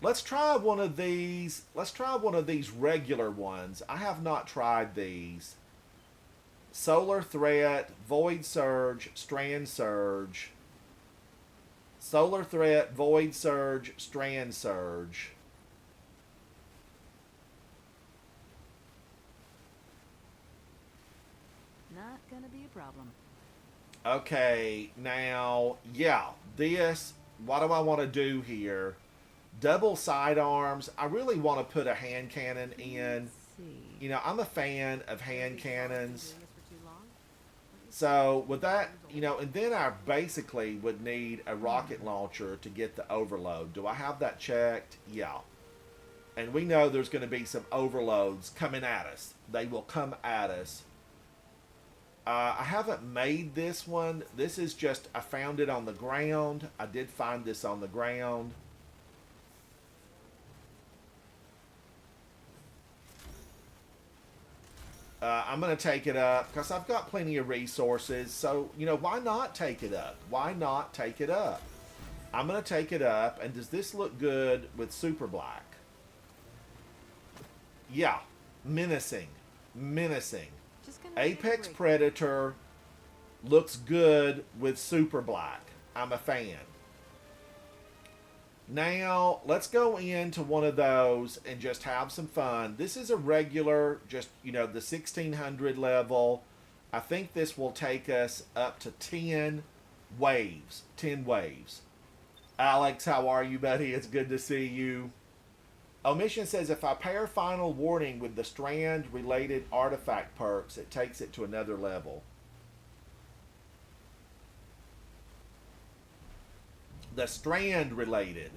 Speaker 1: Let's try one of these. Let's try one of these regular ones. I have not tried these. Solar Threat, Void Surge, Strand Surge. Solar Threat, Void Surge, Strand Surge.
Speaker 2: Not gonna be a problem.
Speaker 1: Okay, now, yeah, this, what do I want to do here? Double sidearms. I really want to put a hand cannon in.
Speaker 2: Let's see.
Speaker 1: You know, I'm a fan of hand cannons.
Speaker 2: Doing this for too long?
Speaker 1: So with that, and then I basically would need a rocket launcher to get the overload. Do I have that checked? Yeah. And we know there's going to be some overloads coming at us. They will come at us. I haven't made this one. This is just, I found it on the ground. I did find this on the ground. I'm going to take it up because I've got plenty of resources. So, why not take it up? Why not take it up? I'm going to take it up. And does this look good with Super Black? Yeah. Menacing. Menacing.
Speaker 2: Just gonna take a
Speaker 1: Apex
Speaker 2: break.
Speaker 1: Predator looks good with Super Black. I'm a fan. Now, let's go into one of those and just have some fun. This is a regular, just, the 1600 level. I think this will take us up to 10 waves. 10 waves. Alex, how are you, buddy? It's good to see you. Omission says, if I pair Final Warning with the Strand-related artifact perks, it takes it to another level. The Strand-related.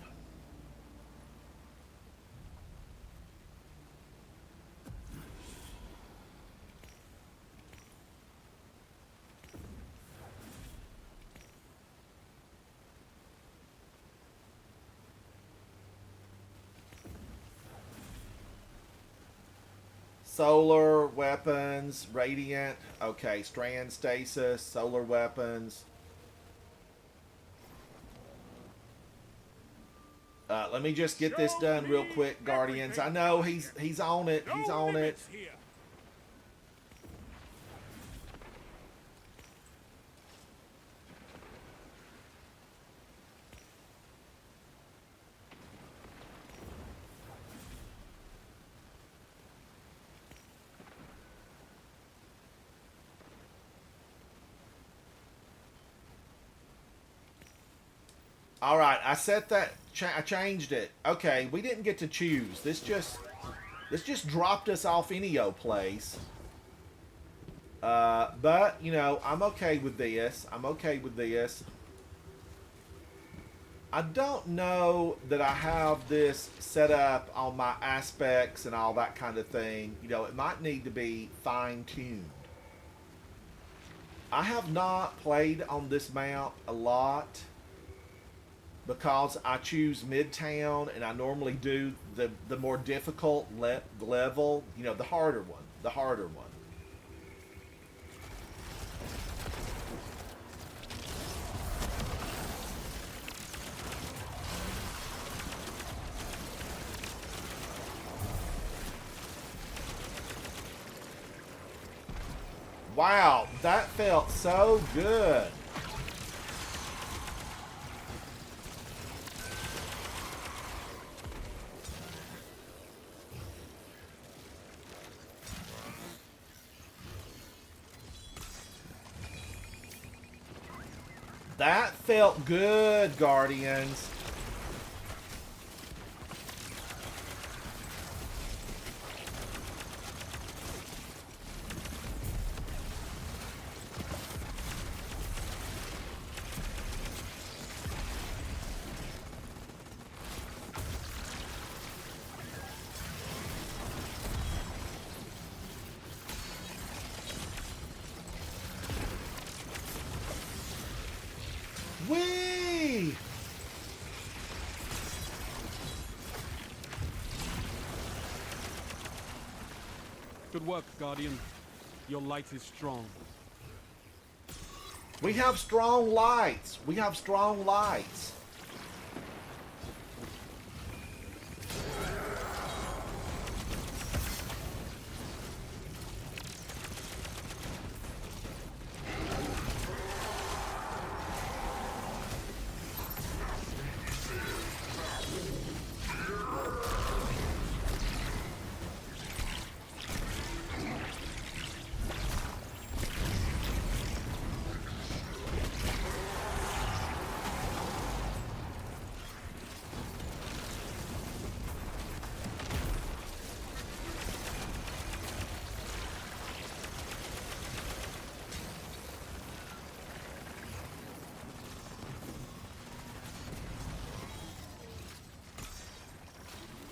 Speaker 1: Solar weapons, radiant. Okay, strand stasis, solar weapons. Let me just get this done real quick, Guardians. I know he's on it. He's on it. All right, I set that. I changed it. Okay, we didn't get to choose. This just dropped us off Enio place. But I'm okay with this. I'm okay with this. I don't know that I have this set up on my aspects and all that kind of thing. It might need to be fine-tuned. I have not played on this map a lot because I choose Midtown and I normally do the more difficult level, the harder one, Wow, that felt so good. That felt good, Guardians.
Speaker 6: Good work, Guardian. Your light is strong.
Speaker 1: We have strong lights. We have strong lights.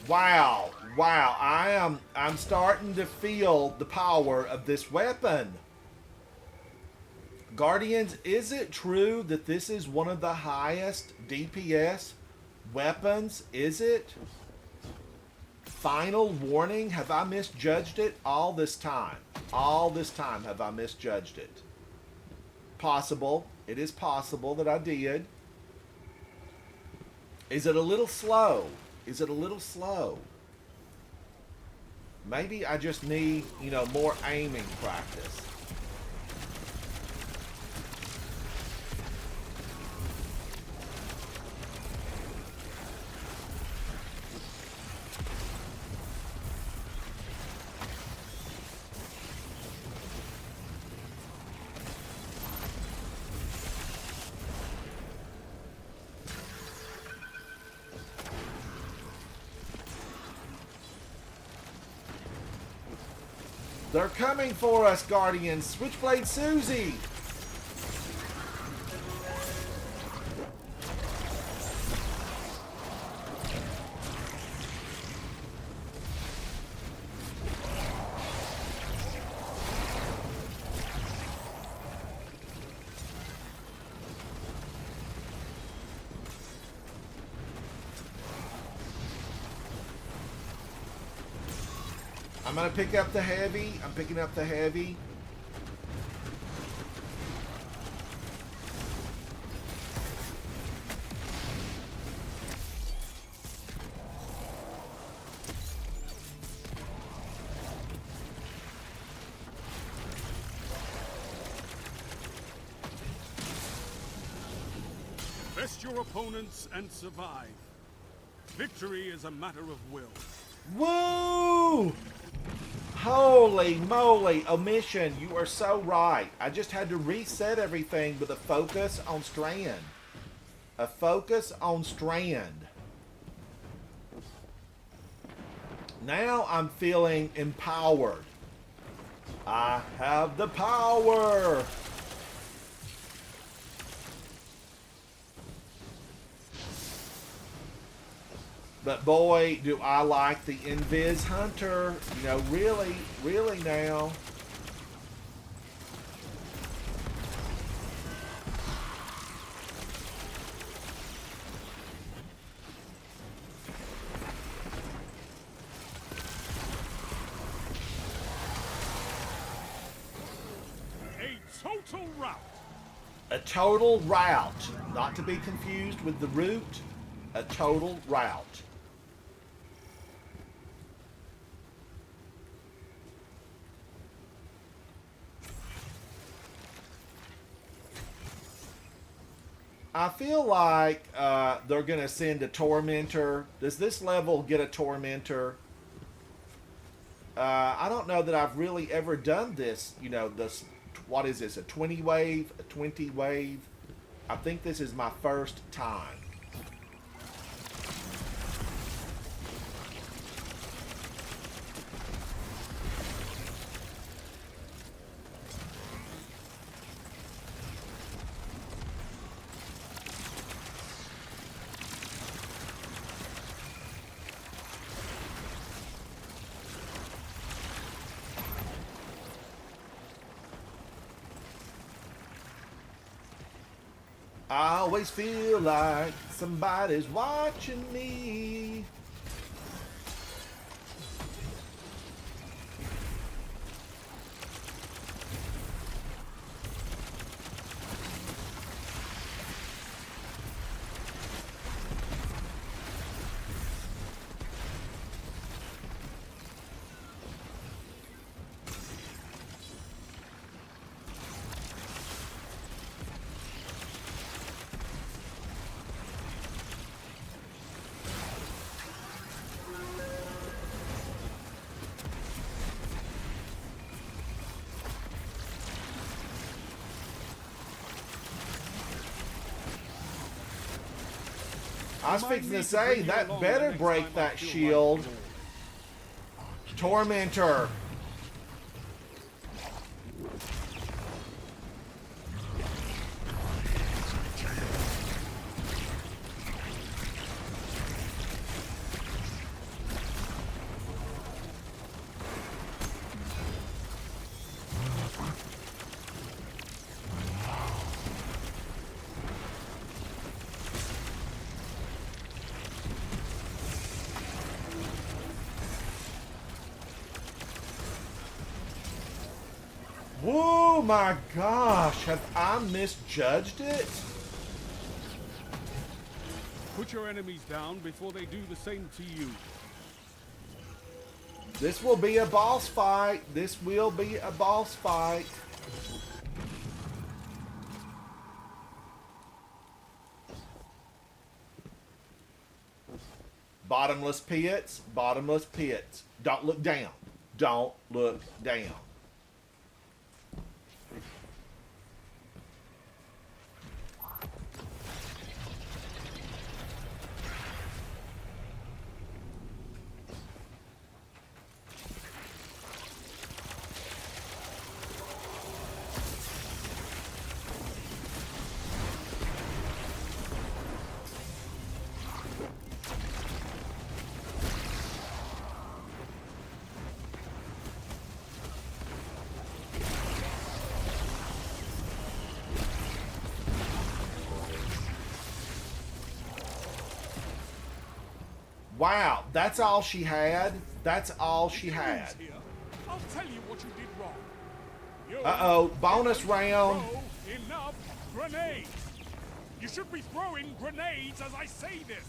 Speaker 1: Wow, wow, I'm starting to feel the power of this weapon. Guardians, is it true that this is one of the highest DPS weapons? Is it? Final warning, have I misjudged it all this time? All this time have I misjudged it? Possible. It is possible that I did. Is it a little slow? Is it a little slow? Maybe I just need, more aiming practice. They're coming for us, Guardians. Switchblade Susie. I'm going to pick up the heavy. I'm picking up the heavy.
Speaker 6: Best your opponents and survive. Victory is a matter of will.
Speaker 1: Woo! Holy moly, Omission, you are so right. I just had to reset everything with a focus on Strand. A focus on Strand. Now I'm feeling empowered. I have the power. But boy, do I like the Invis Hunter. Really, really now.
Speaker 6: A total rout.
Speaker 1: A total rout. Not to be confused with the root. A total rout. I feel like they're going to send a Tormentor. Does this level get a Tormentor? I don't know that I've really ever done this. This, what is this, a 20 wave? A 20 wave? I think this is my first time. I always feel like somebody's watching me. I was
Speaker 6: Remind
Speaker 1: fixing
Speaker 6: me
Speaker 1: to
Speaker 6: to
Speaker 1: say,
Speaker 6: bring you
Speaker 1: that
Speaker 6: along
Speaker 1: better
Speaker 6: the next
Speaker 1: break
Speaker 6: time I
Speaker 1: that
Speaker 6: feel like
Speaker 1: shield.
Speaker 6: it.
Speaker 1: Tormentor. Whoa, my gosh. Have I misjudged it?
Speaker 6: Put your enemies down before they do the same to you.
Speaker 1: This will be a boss fight. This will be a boss fight. Bottomless pits. Bottomless pits. Don't look down. Don't look down. Wow, that's all she had? That's all she had.
Speaker 6: Here, I'll tell you what you did wrong. You
Speaker 1: Uh-oh, bonus
Speaker 6: didn't
Speaker 1: round.
Speaker 6: throw enough grenades. You should be throwing grenades as I say this.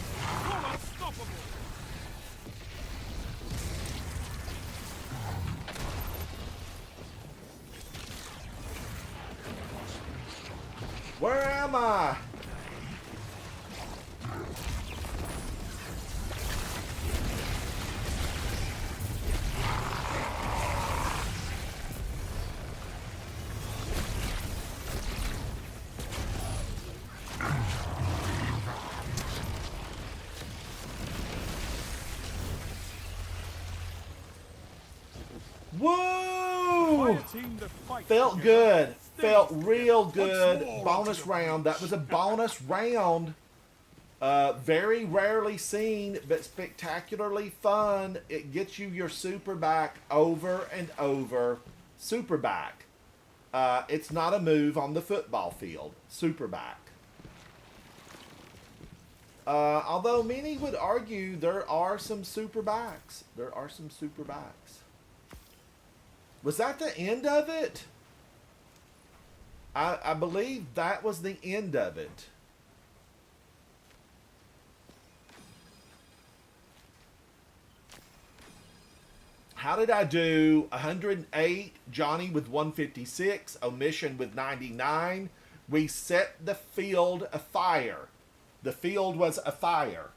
Speaker 6: You're unstoppable.
Speaker 1: Where am I? Woo!
Speaker 6: Fire team that fights
Speaker 1: Felt
Speaker 6: together
Speaker 1: good.
Speaker 6: stays
Speaker 1: Felt
Speaker 6: together.
Speaker 1: real
Speaker 6: Once
Speaker 1: good.
Speaker 6: more
Speaker 1: Bonus
Speaker 6: until-
Speaker 1: round. That was a bonus round. Very rarely seen, but spectacularly fun. It gets you your super back over and over. Super back. It's not a move on the football field. Super back. Although many would argue there are some super backs. There are some super backs. Was that the end of it? I believe that was the end of it. How did I do? 108, Johnny with 156, Omission with 99. We set the field afire. The field was afire.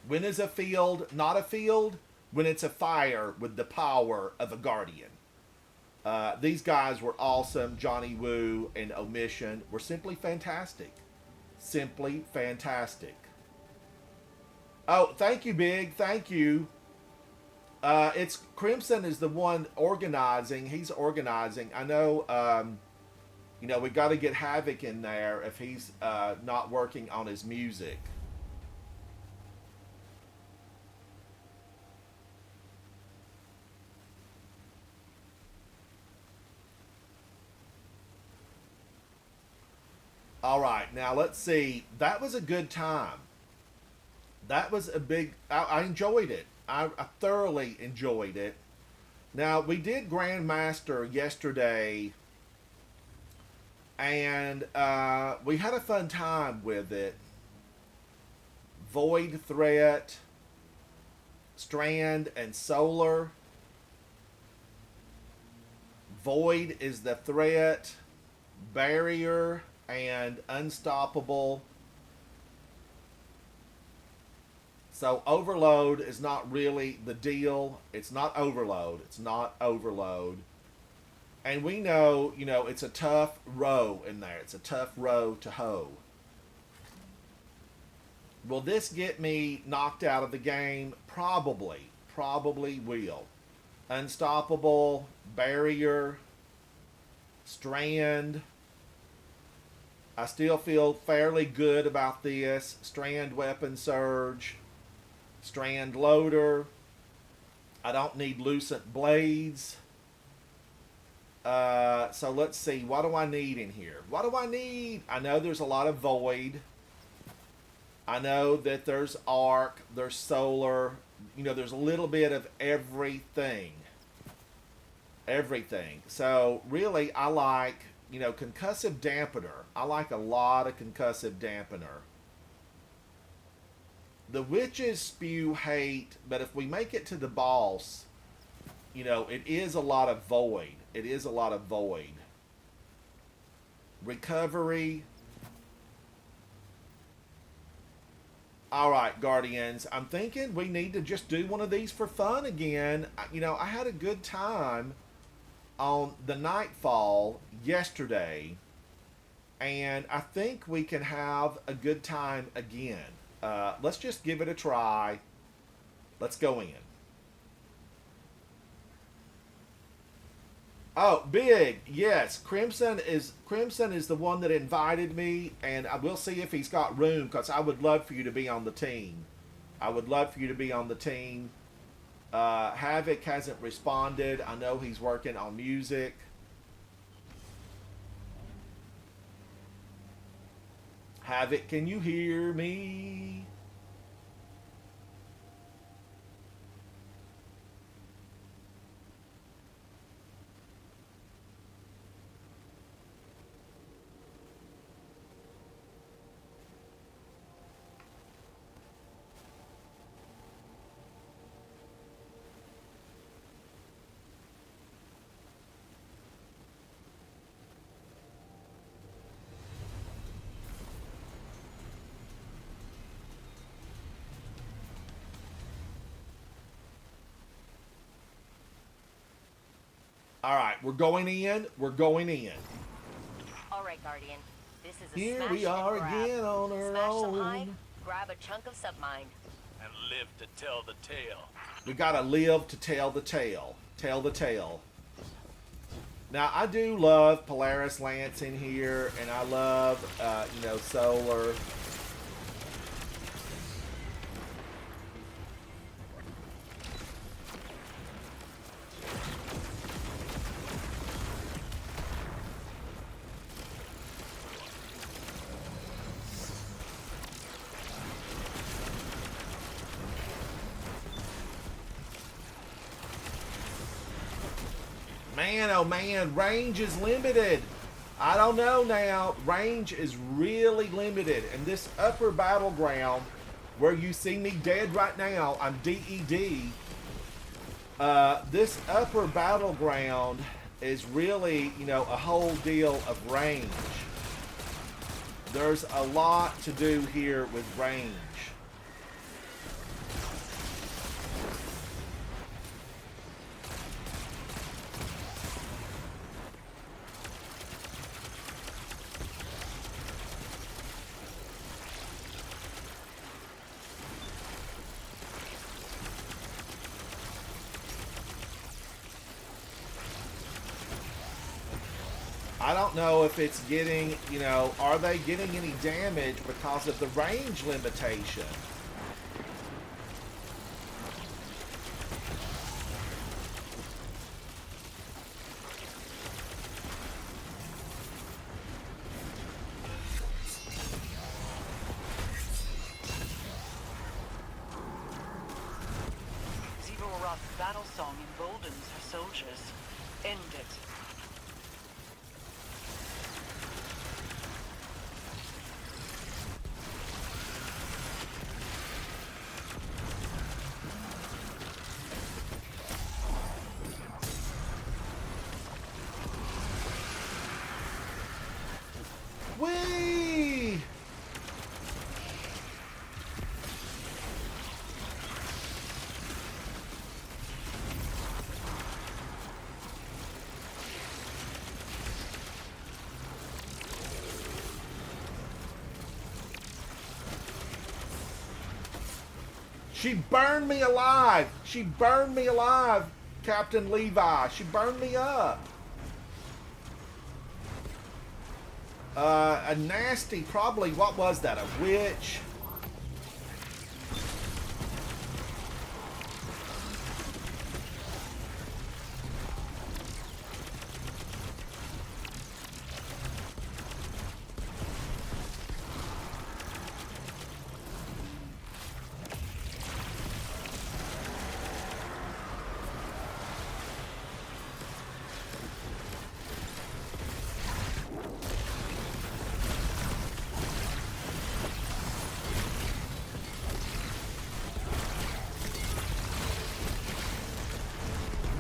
Speaker 1: When is a field not a field? When it's a fire with the power of a guardian. These guys were awesome. Johnny Woo and Omission were simply fantastic. Simply fantastic. Oh, thank you, Big. Thank you. It's Crimson is the one organizing. He's organizing. I know, you know, we got to get Havoc in there if he's not working on his music. All right, now let's see. That was a good time. That was a big. I enjoyed it. I thoroughly enjoyed it. Now we did Grandmaster yesterday, and we had a fun time with it. Void Threat, Strand, and Solar. Void is the threat. barrier and unstoppable. So overload is not really the deal. It's not overload. It's not overload. And we know, you know, it's a tough row in there. It's a tough row to hoe. Will this get me knocked out of the game? Probably. Probably will. Unstoppable, barrier, strand. I still feel fairly good about this. Strand weapon surge. Strand loader. I don't need lucent blades. So let's see. What do I need in here? What do I need? I know there's a lot of void. I know that there's arc. There's solar. You know, there's a little bit of everything. Everything. So really, I like, you know, concussive dampener. I like a lot of concussive dampener. The witches spew hate, but if we make it to the boss, you know, it is a lot of void. It is a lot of void. Recovery. Alright, Guardians. I'm thinking we need to just do one of these for fun again. You know, I had a good time on the Nightfall yesterday, and I think we can have a good time again. Let's just give it a try. Let's go in. Oh, Big, yes. Crimson is the one that invited me, and I will see if he's got room, because I would love for you to be on the team. I would love for you to be on the team. Havoc hasn't responded. I know he's working on music. Havoc, can you hear me? All right, we're going in. We're going in.
Speaker 7: All right, Guardian. This is a
Speaker 1: Here
Speaker 7: smash
Speaker 1: we are
Speaker 7: and grab.
Speaker 1: again on our
Speaker 7: Smash some hive,
Speaker 1: own.
Speaker 7: grab a chunk of submind.
Speaker 8: And live to tell the tale.
Speaker 1: We gotta live to tell the tale. Tell the tale. Now, I do love Polaris Lance in here, and I love, you know, Solar. Man, oh man, range is limited. I don't know now. Range is really limited. And this upper battleground, where you see me dead right now, I'm DED. This upper battleground is really, you know, a whole deal of range. There's a lot to do here with range. I don't know if it's getting, you know, are they getting any damage because of the range limitation?
Speaker 9: Zero Roth's battle song emboldens her soldiers. End it.
Speaker 1: She burned me alive. She burned me alive, Captain Levi. She burned me up. A nasty, probably, what was that? A witch?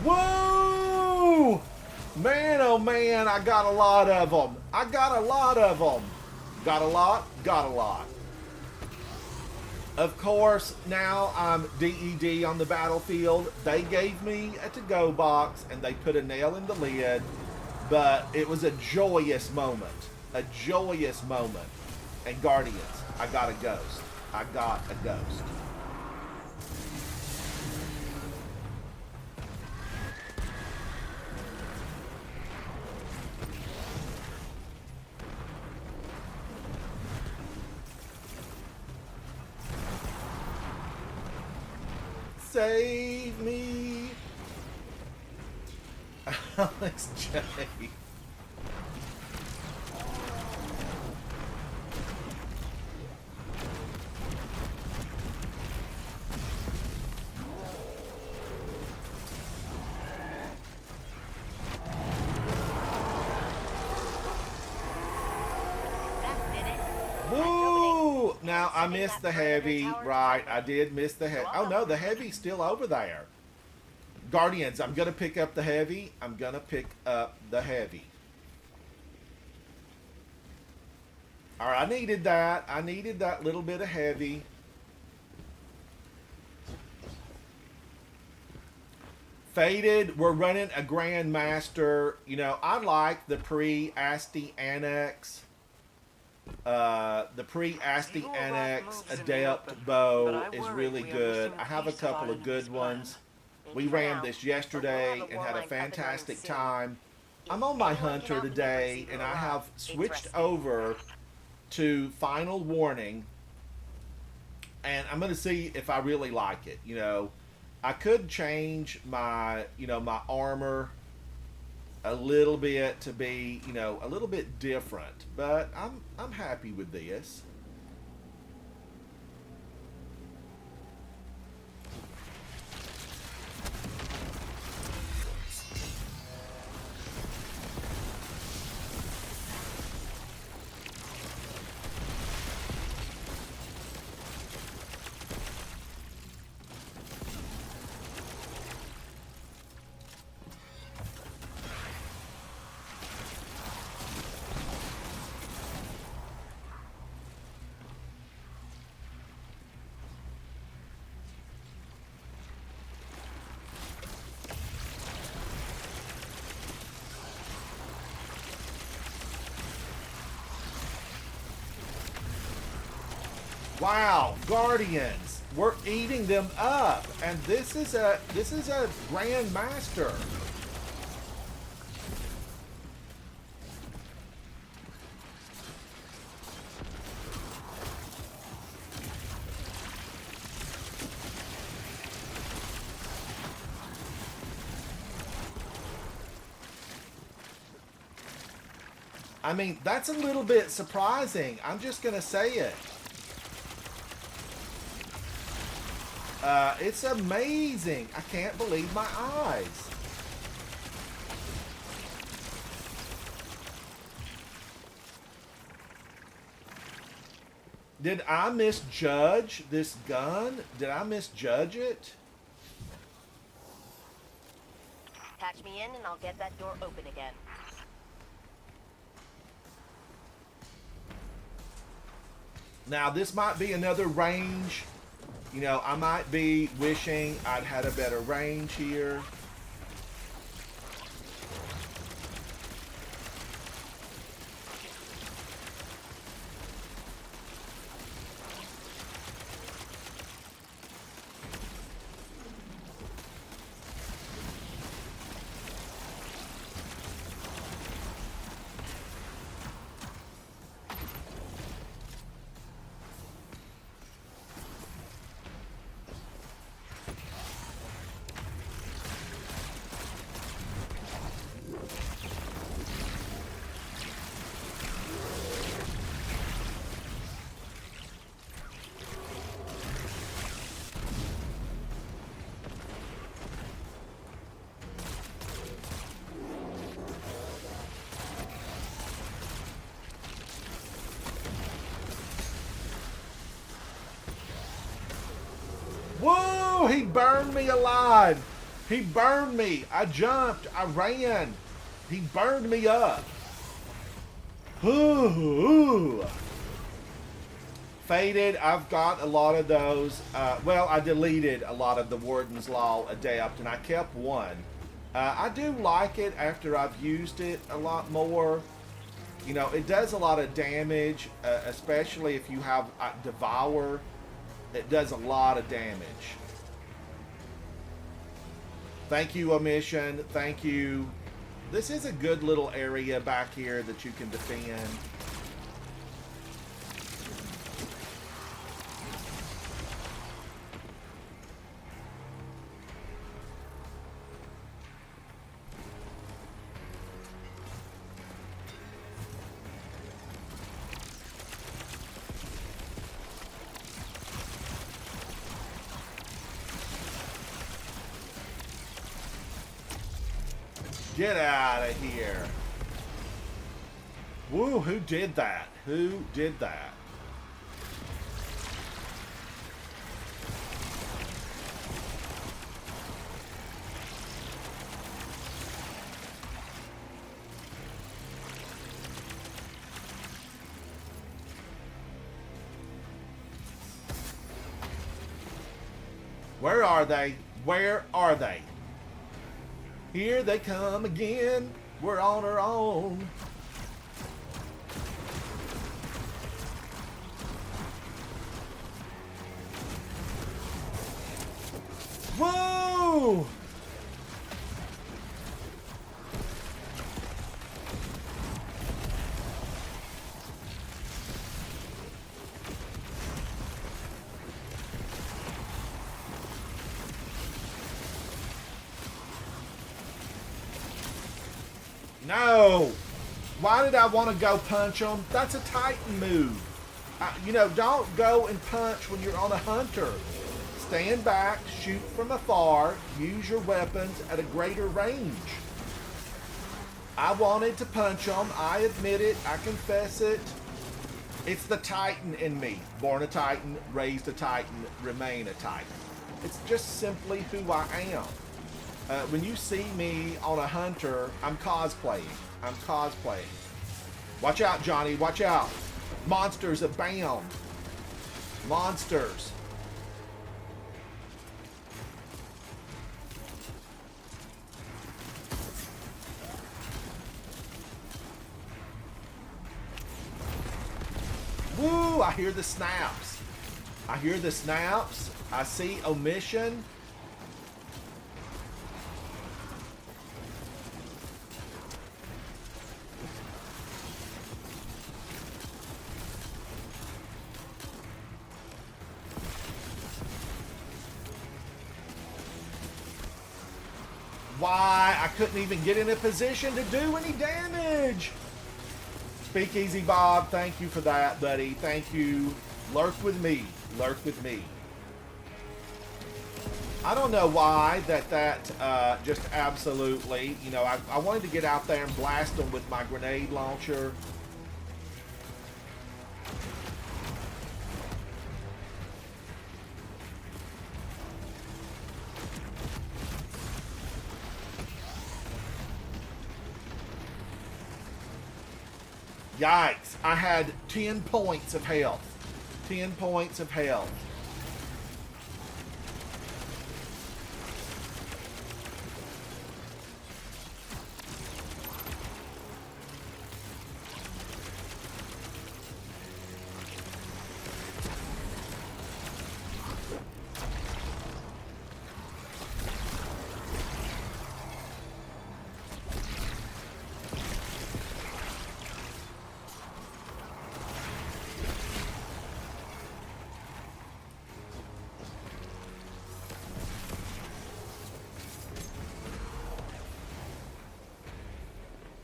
Speaker 1: Woo! Man, oh man, I got a lot of them. I got a lot of them. Got a lot, got a lot. Of course, now I'm DED on the battlefield. They gave me a to-go box and they put a nail in the lid, but it was a joyous moment. A joyous moment. And Guardians, I got a ghost. I got a ghost. Save me, Alex J. Woo! Now I missed the heavy, right? I did miss the heavy. Oh no, the heavy's still over there. Guardians, I'm gonna pick up the heavy. I'm gonna pick up the heavy. All right, I needed that. I needed that little bit of heavy. Faded, we're running a Grandmaster. You know, I like the pre-Asti Annex. The pre-Asti Annex Adept bow is really good. I have a couple of good ones. We ran this yesterday and had a fantastic time. I'm on my Hunter today, and I have switched over to Final Warning, and I'm going to see if I really like it. You know, I could change my, my armor a little bit to be, a little bit different, but I'm happy with this. Wow, Guardians, we're eating them up, and this is a Grandmaster. I mean, that's a little bit surprising. I'm just gonna say it. It's amazing. I can't believe my eyes. Did I misjudge this gun? Did I misjudge it?
Speaker 7: Patch me in and I'll get that door open again.
Speaker 1: Now, this might be another range. You know, I might be wishing I'd had a better range here. he burned me alive. He burned me. I jumped. I ran. He burned me up. Ooh. Faded, I've got a lot of those. Well, I deleted a lot of the Warden's Law Adept, and I kept one. I do like it after I've used it a lot more. You know, it does a lot of damage, especially if you have Devour. It does a lot of damage. Thank you, Omission. Thank you. This is a good little area back here that you can defend. Get out of here. Woo, who did that? Who did that? Where are they? Where are they? Here they come again. We're on our own. Whoa! No! Why did I want to go punch them? That's a Titan move. You know, don't go and punch when you're on a hunter. Stand back, shoot from afar, use your weapons at a greater range. I wanted to punch them. I admit it. I confess it. It's the Titan in me. Born a Titan, raised a Titan, remain a Titan. It's just simply who I am. When you see me on a hunter, I'm cosplaying. I'm cosplaying. Watch out, Johnny. Watch out. Monsters abound. Monsters. Woo! I hear the snaps. I hear the snaps. I see Omission. Why? I couldn't even get in a position to do any damage. Speakeasy Bob, thank you for that, buddy. Thank you. Lurk with me. Lurk with me. I don't know why that just absolutely, you know, I wanted to get out there and blast them with my grenade launcher. Yikes, I had 10 points of health. 10 points of health.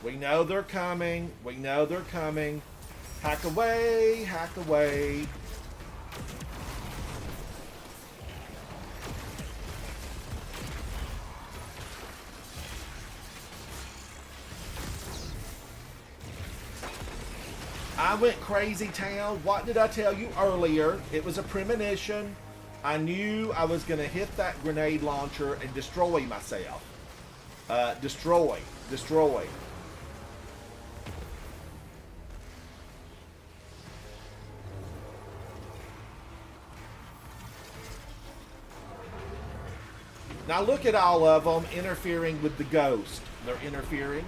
Speaker 1: We know they're coming. We know they're coming. Hack away, hack away. I went crazy town. What did I tell you earlier? It was a premonition. I knew I was going to hit that grenade launcher and destroy myself. Destroy. Now look at all of them interfering with the ghost. They're interfering.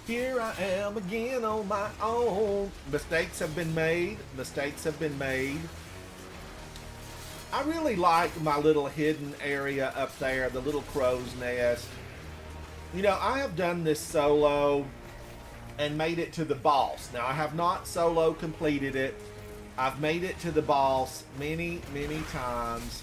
Speaker 1: Here I am again on my own. Mistakes have been made. I really like my little hidden area up there, the little crow's nest. You know, I have done this solo and made it to the boss. Now, I have not solo completed it. I've made it to the boss many, many times.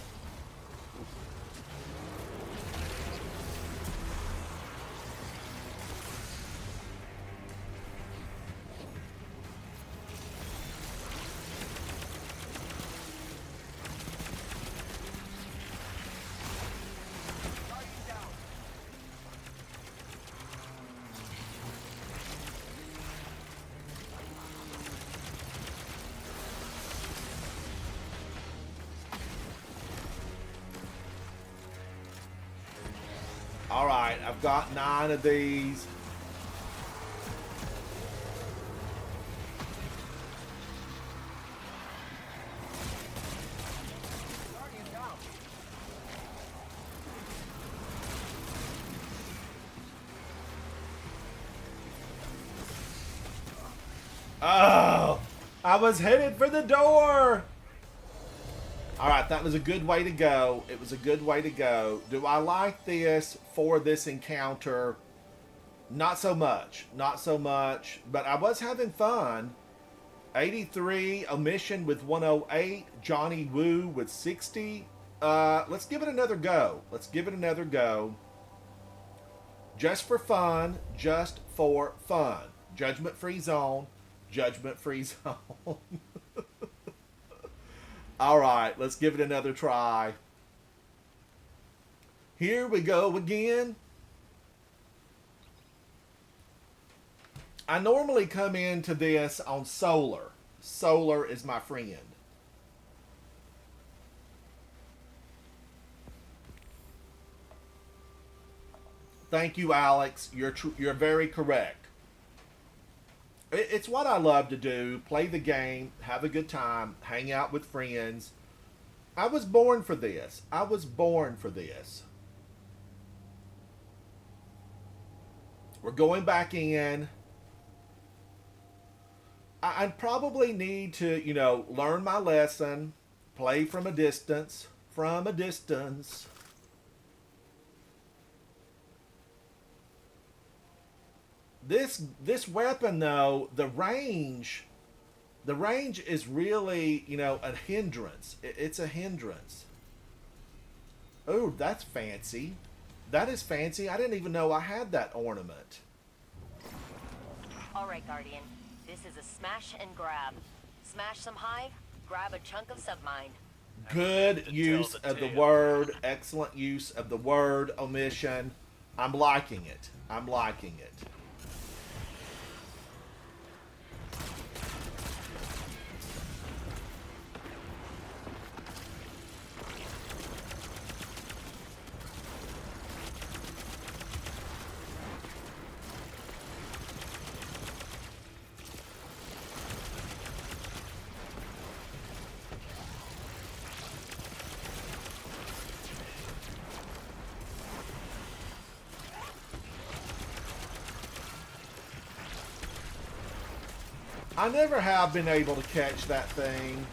Speaker 1: All right, I've got 9 of these. Oh, I was headed for the door. All right, that was a good way to go. It was a good way to go. Do I like this for this encounter? Not so much. Not so much. But I was having fun. 83, Omission with 108, Johnny Woo with 60. Let's give it another go. Let's give it another go. Just for fun. Just for fun. Judgment-free zone. Judgment-free zone. All right, let's give it another try. Here we go again. I normally come into this on solar. Solar is my friend. Thank you, Alex. You're very correct. It's what I love to do. Play the game, have a good time, hang out with friends. I was born for this. I was born for this. We're going back in. I probably need to, you know, learn my lesson, play from a distance, This weapon, though, the range is really, you know, a hindrance. It's a hindrance. Oh, that's fancy. That is fancy. I didn't even know I had that ornament.
Speaker 7: All right, Guardian. This is a smash and grab. Smash some hive, grab a chunk of submind.
Speaker 1: Good use of the word. Excellent use of the word, Omission. I'm liking it. I'm liking it. I never have been able to catch that thing.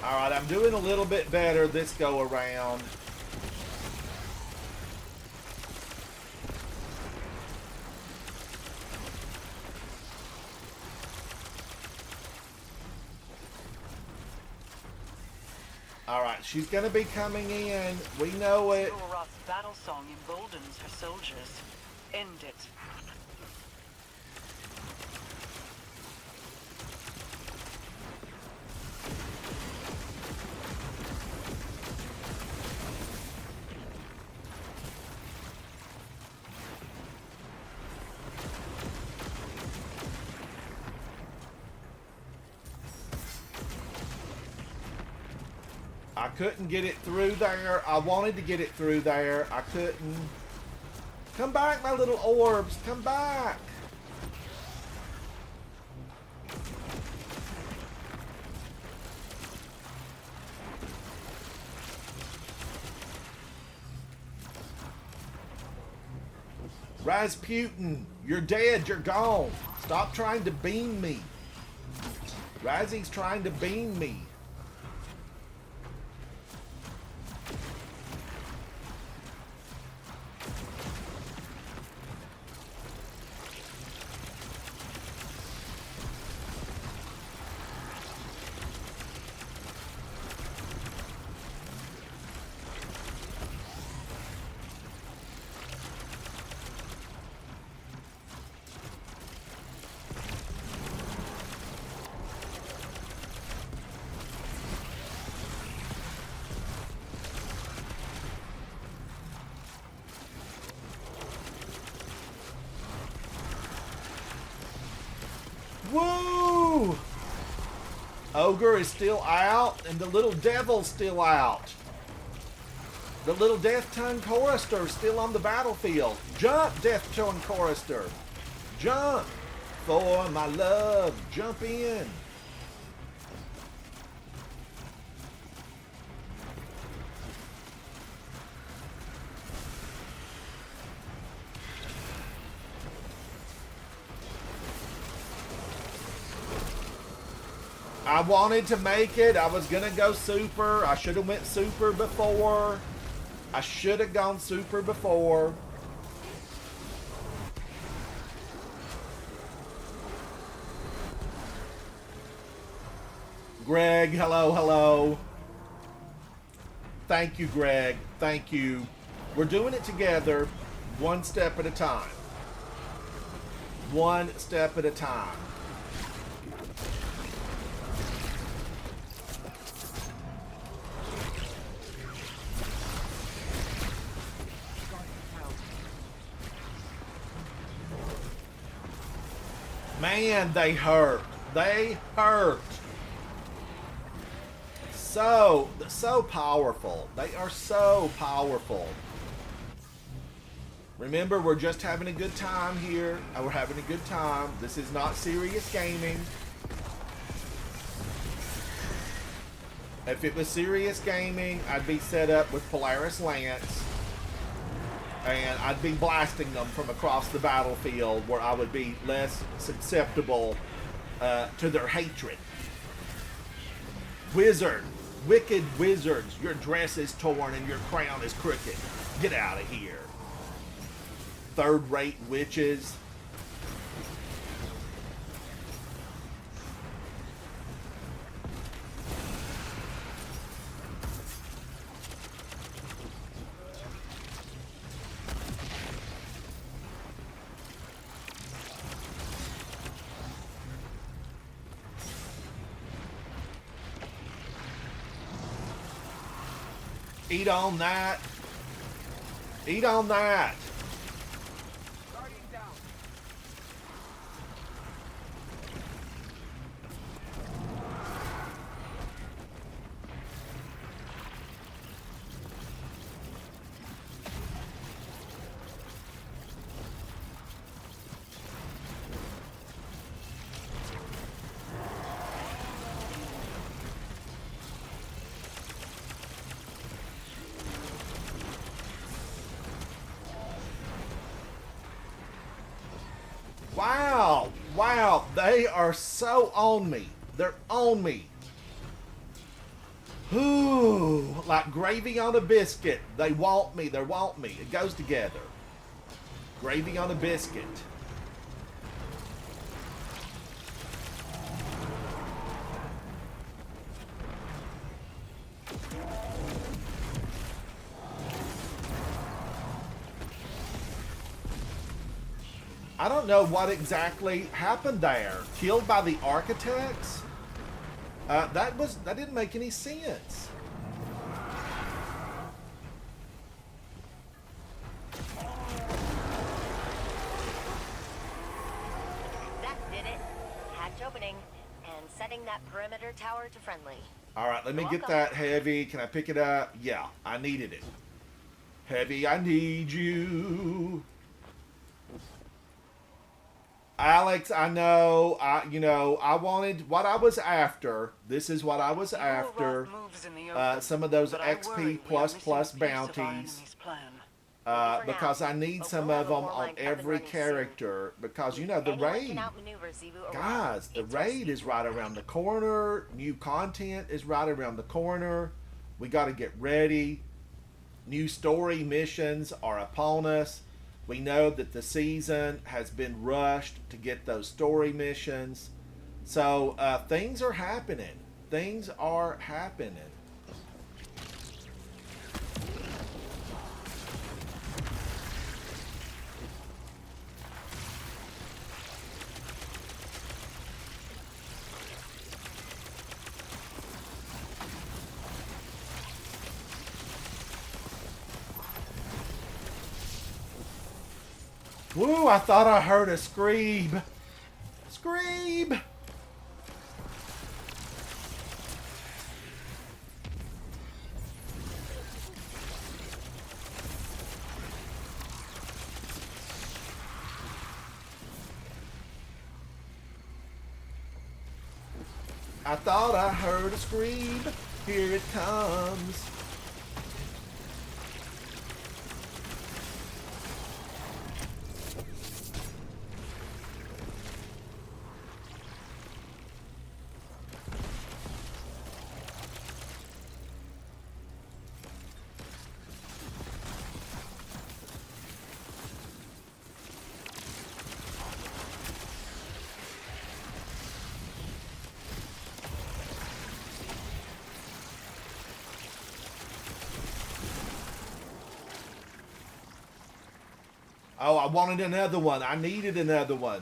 Speaker 1: All right, I'm doing a little bit better this go around. Alright, she's gonna be coming in. We know it.
Speaker 9: Silroth's battle song emboldens her soldiers. End it.
Speaker 1: I couldn't get it through there. I wanted to get it through there. I couldn't. Come back, my little orbs. Come back. Rasputin, you're dead. You're gone. Stop trying to beam me. Razzy's trying to beam me. Woo! Ogre is still out, and the little devil's still out. The little Death Tongue Chorister is still on the battlefield. Jump, Death Tongue Chorister. Jump for my love. Jump in. I wanted to make it. I was gonna go super. I should have went super before. I should have gone super before. Greg, hello, hello. Thank you, Greg. Thank you. We're doing it together, one step at a time. One step at a time. Man, they hurt. They hurt. So powerful. They are so powerful. Remember, we're just having a good time here. We're having a good time. This is not serious gaming. If it was serious gaming, I'd be set up with Polaris Lance. And I'd be blasting them from across the battlefield where I would be less susceptible to their hatred. Wizard, wicked wizards, your dress is torn and your crown is crooked. Get out of here. Third-rate witches. Eat on that. Eat on that. Wow, wow, they are so on me. They're on me. Ooh, like gravy on a biscuit. They want me, they want me. It goes together. Gravy on a biscuit. I don't know what exactly happened there. Killed by the architects? That didn't make any sense.
Speaker 7: That did it. Hatch opening and setting that perimeter tower to friendly.
Speaker 1: All right, let me
Speaker 7: You're
Speaker 1: get
Speaker 7: welcome.
Speaker 1: that heavy. Can I pick it up? Yeah, I needed it. Heavy, I need you. Alex, I know. I wanted what I was after. This is what I was after.
Speaker 9: Moves in the open,
Speaker 1: Some of those
Speaker 9: but I worry
Speaker 1: XP
Speaker 9: we are missing a piece of our
Speaker 1: bounties.
Speaker 9: enemy's plan.
Speaker 7: For
Speaker 1: Because
Speaker 7: now.
Speaker 1: I need
Speaker 7: But
Speaker 1: some
Speaker 7: we'll
Speaker 1: of
Speaker 7: have a
Speaker 1: them
Speaker 7: war
Speaker 1: on
Speaker 7: line up and
Speaker 1: every
Speaker 7: running soon.
Speaker 1: character. Because the
Speaker 7: Anyone
Speaker 1: raid,
Speaker 7: can outmaneuver Zebu around.
Speaker 1: guys, the
Speaker 7: It's
Speaker 1: raid
Speaker 7: risky.
Speaker 1: is right around the corner. New content is right around the corner. We got to get ready. New story missions are upon us. We know that the season has been rushed to get those story missions. So things are happening. Things are happening. Woo, I thought I heard a scream. Scream! I thought I heard a scream. Here it comes. Oh, I wanted another one. I needed another one.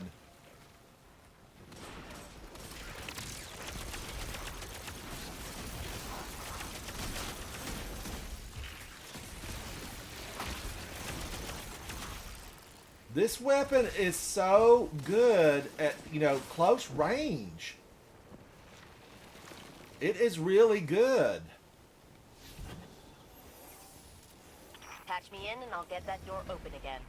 Speaker 1: This weapon is so good at, close range. It is really good.
Speaker 7: Patch me in and I'll get that door open again.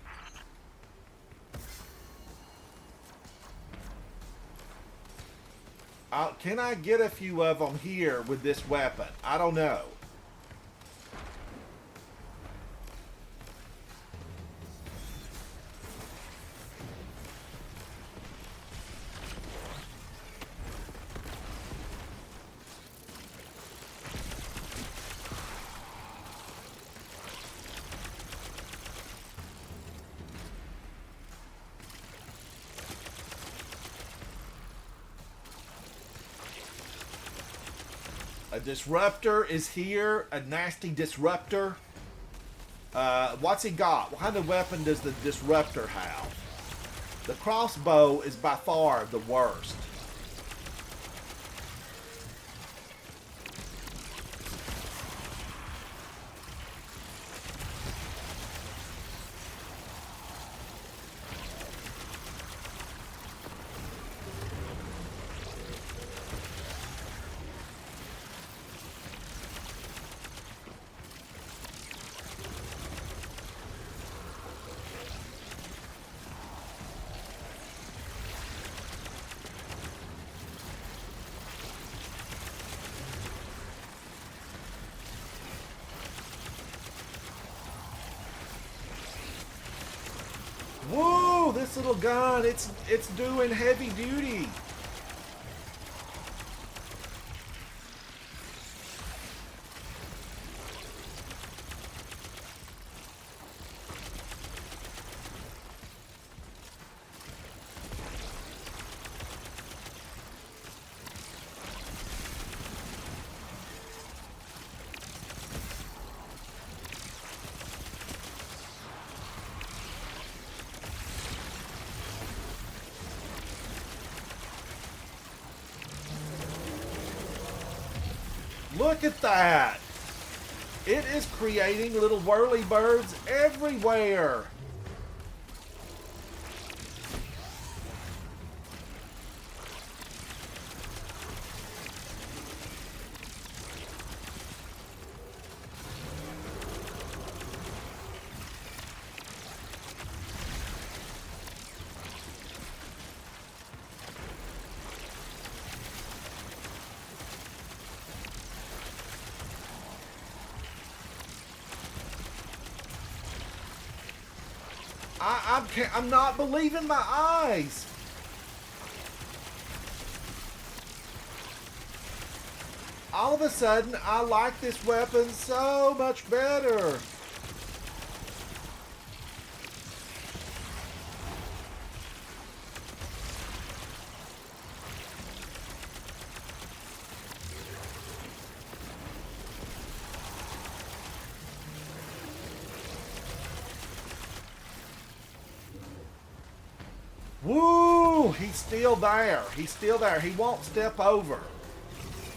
Speaker 1: Can I get a few of them here with this weapon? I don't know. A disruptor is here. A nasty disruptor. What's he got? What kind of weapon does the disruptor have? The crossbow is by far the worst. Whoa, this little gun, it's doing heavy duty. Look at that. It is creating little whirly birds everywhere. I'm not believing my eyes. All of a sudden, I like this weapon so much better. Woo! He's still there. He's still there. He won't step over.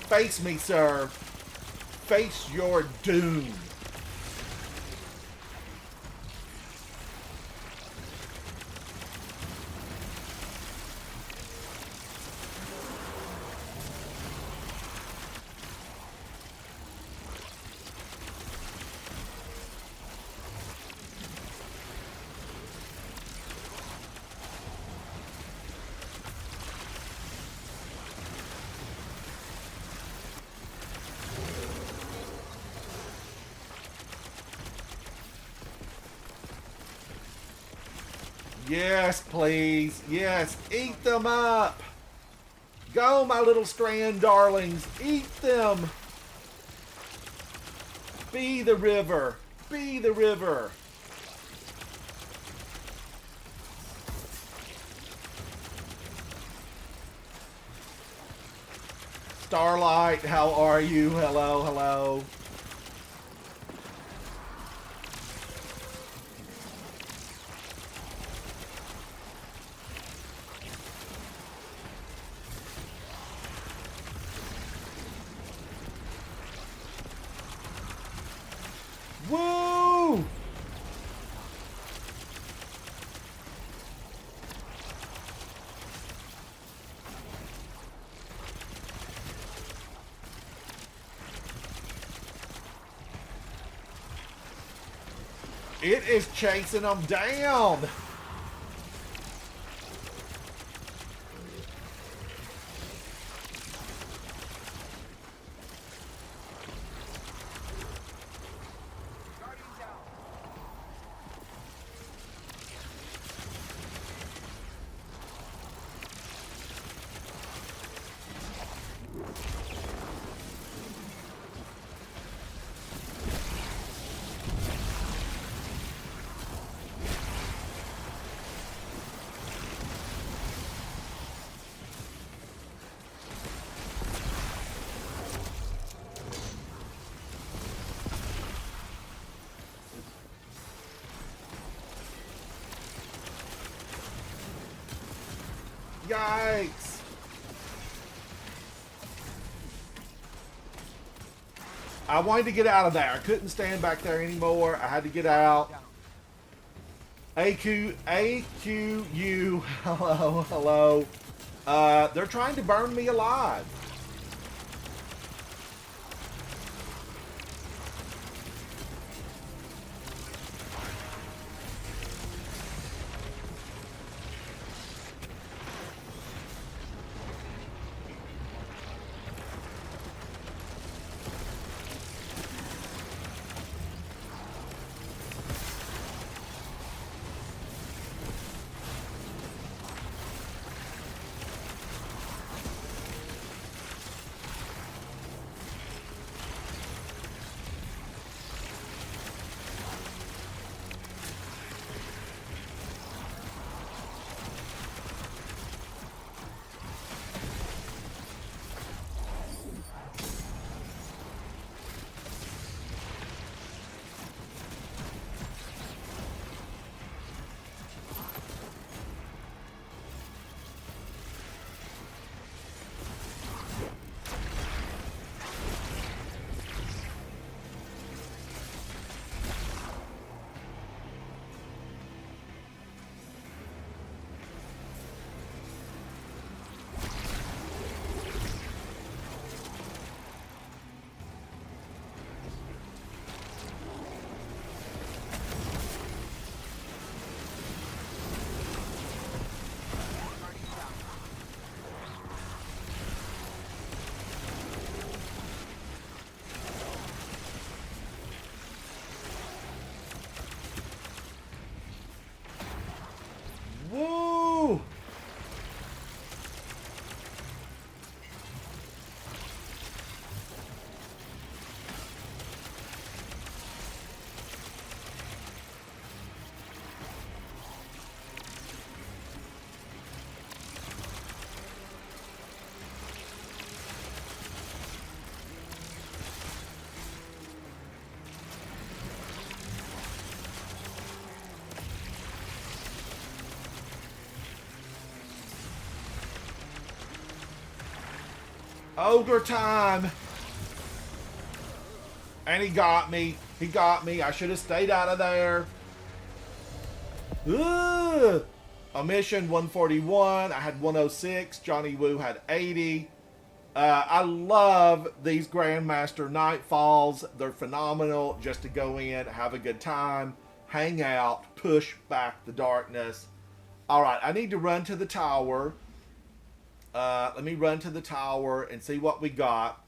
Speaker 1: Face me, sir. Face your doom. Yes, please. Yes, eat them up. Go, my little strand darlings. Eat them. Be the river. Be the river. Starlight, how are you? Hello, hello. Woo! It is chasing them down. Yikes! I wanted to get out of there. I couldn't stand back there anymore. I had to get out. AQU, hello, hello. They're trying to burn me alive. Ogre time. And he got me. He got me. I should have stayed out of there. Ugh. Omission 141. I had 106. Johnny Woo had 80. I love these Grandmaster Nightfalls. They're phenomenal just to go in, have a good time, hang out, push back the darkness. All right, I need to run to the tower. Let me run to the tower and see what we got.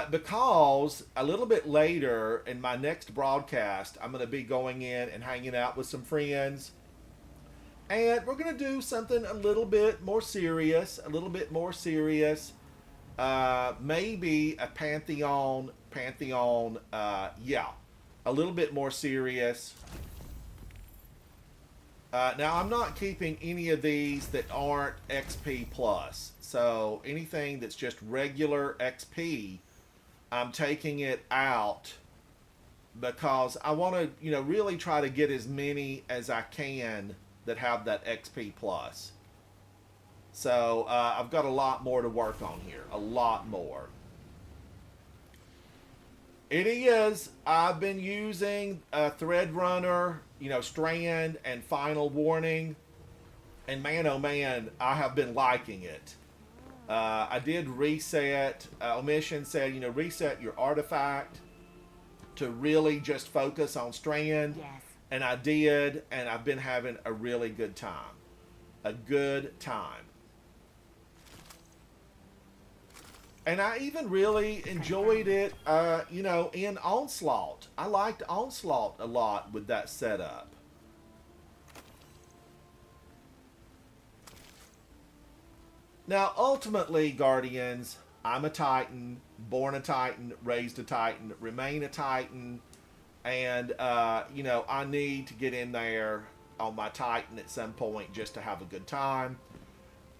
Speaker 1: Because a little bit later in my next broadcast, I'm going to be going in and hanging out with some friends. And we're going to do something a little bit more serious. Maybe a Pantheon, yeah, a little bit more serious. Now, I'm not keeping any of these that aren't XP plus. So anything that's just regular XP, I'm taking it out because I want to, really try to get as many as I can that have that XP plus. So I've got a lot more to work on here. A lot more. It is. I've been using Thread Runner, Strand, and Final Warning. And man, oh man, I have been liking it. I did reset. Omission said, reset your artifact to really just focus on Strand.
Speaker 5: Yes.
Speaker 1: And I did, and I've been having a really good time. A good time. And I even really enjoyed it, in Onslaught. I liked Onslaught a lot with that setup. Now, ultimately, Guardians, I'm a Titan, born a Titan, raised a Titan, remain a Titan, and, I need to get in there on my Titan at some point just to have a good time.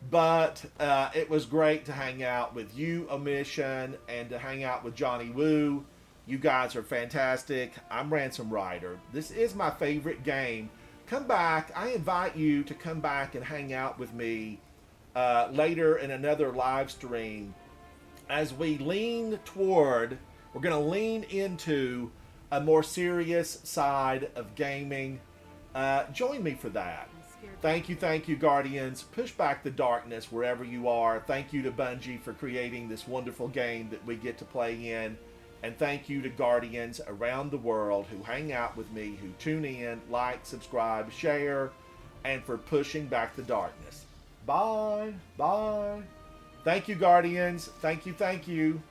Speaker 1: But it was great to hang out with you, Omission, and to hang out with Johnny Woo. You guys are fantastic. I'm Ransom Rider. This is my favorite game. Come back. I invite you to come back and hang out with me later in another live stream as we lean toward, we're going to lean into a more serious side of gaming. Join me for that. Thank you, Guardians. Push back the darkness wherever you are. Thank you to Bungie for creating this wonderful game that we get to play in. And thank you to Guardians around the world who hang out with me, who tune in, like, subscribe, share, and for pushing back the darkness. Bye. Bye. Thank you, Guardians. Thank you.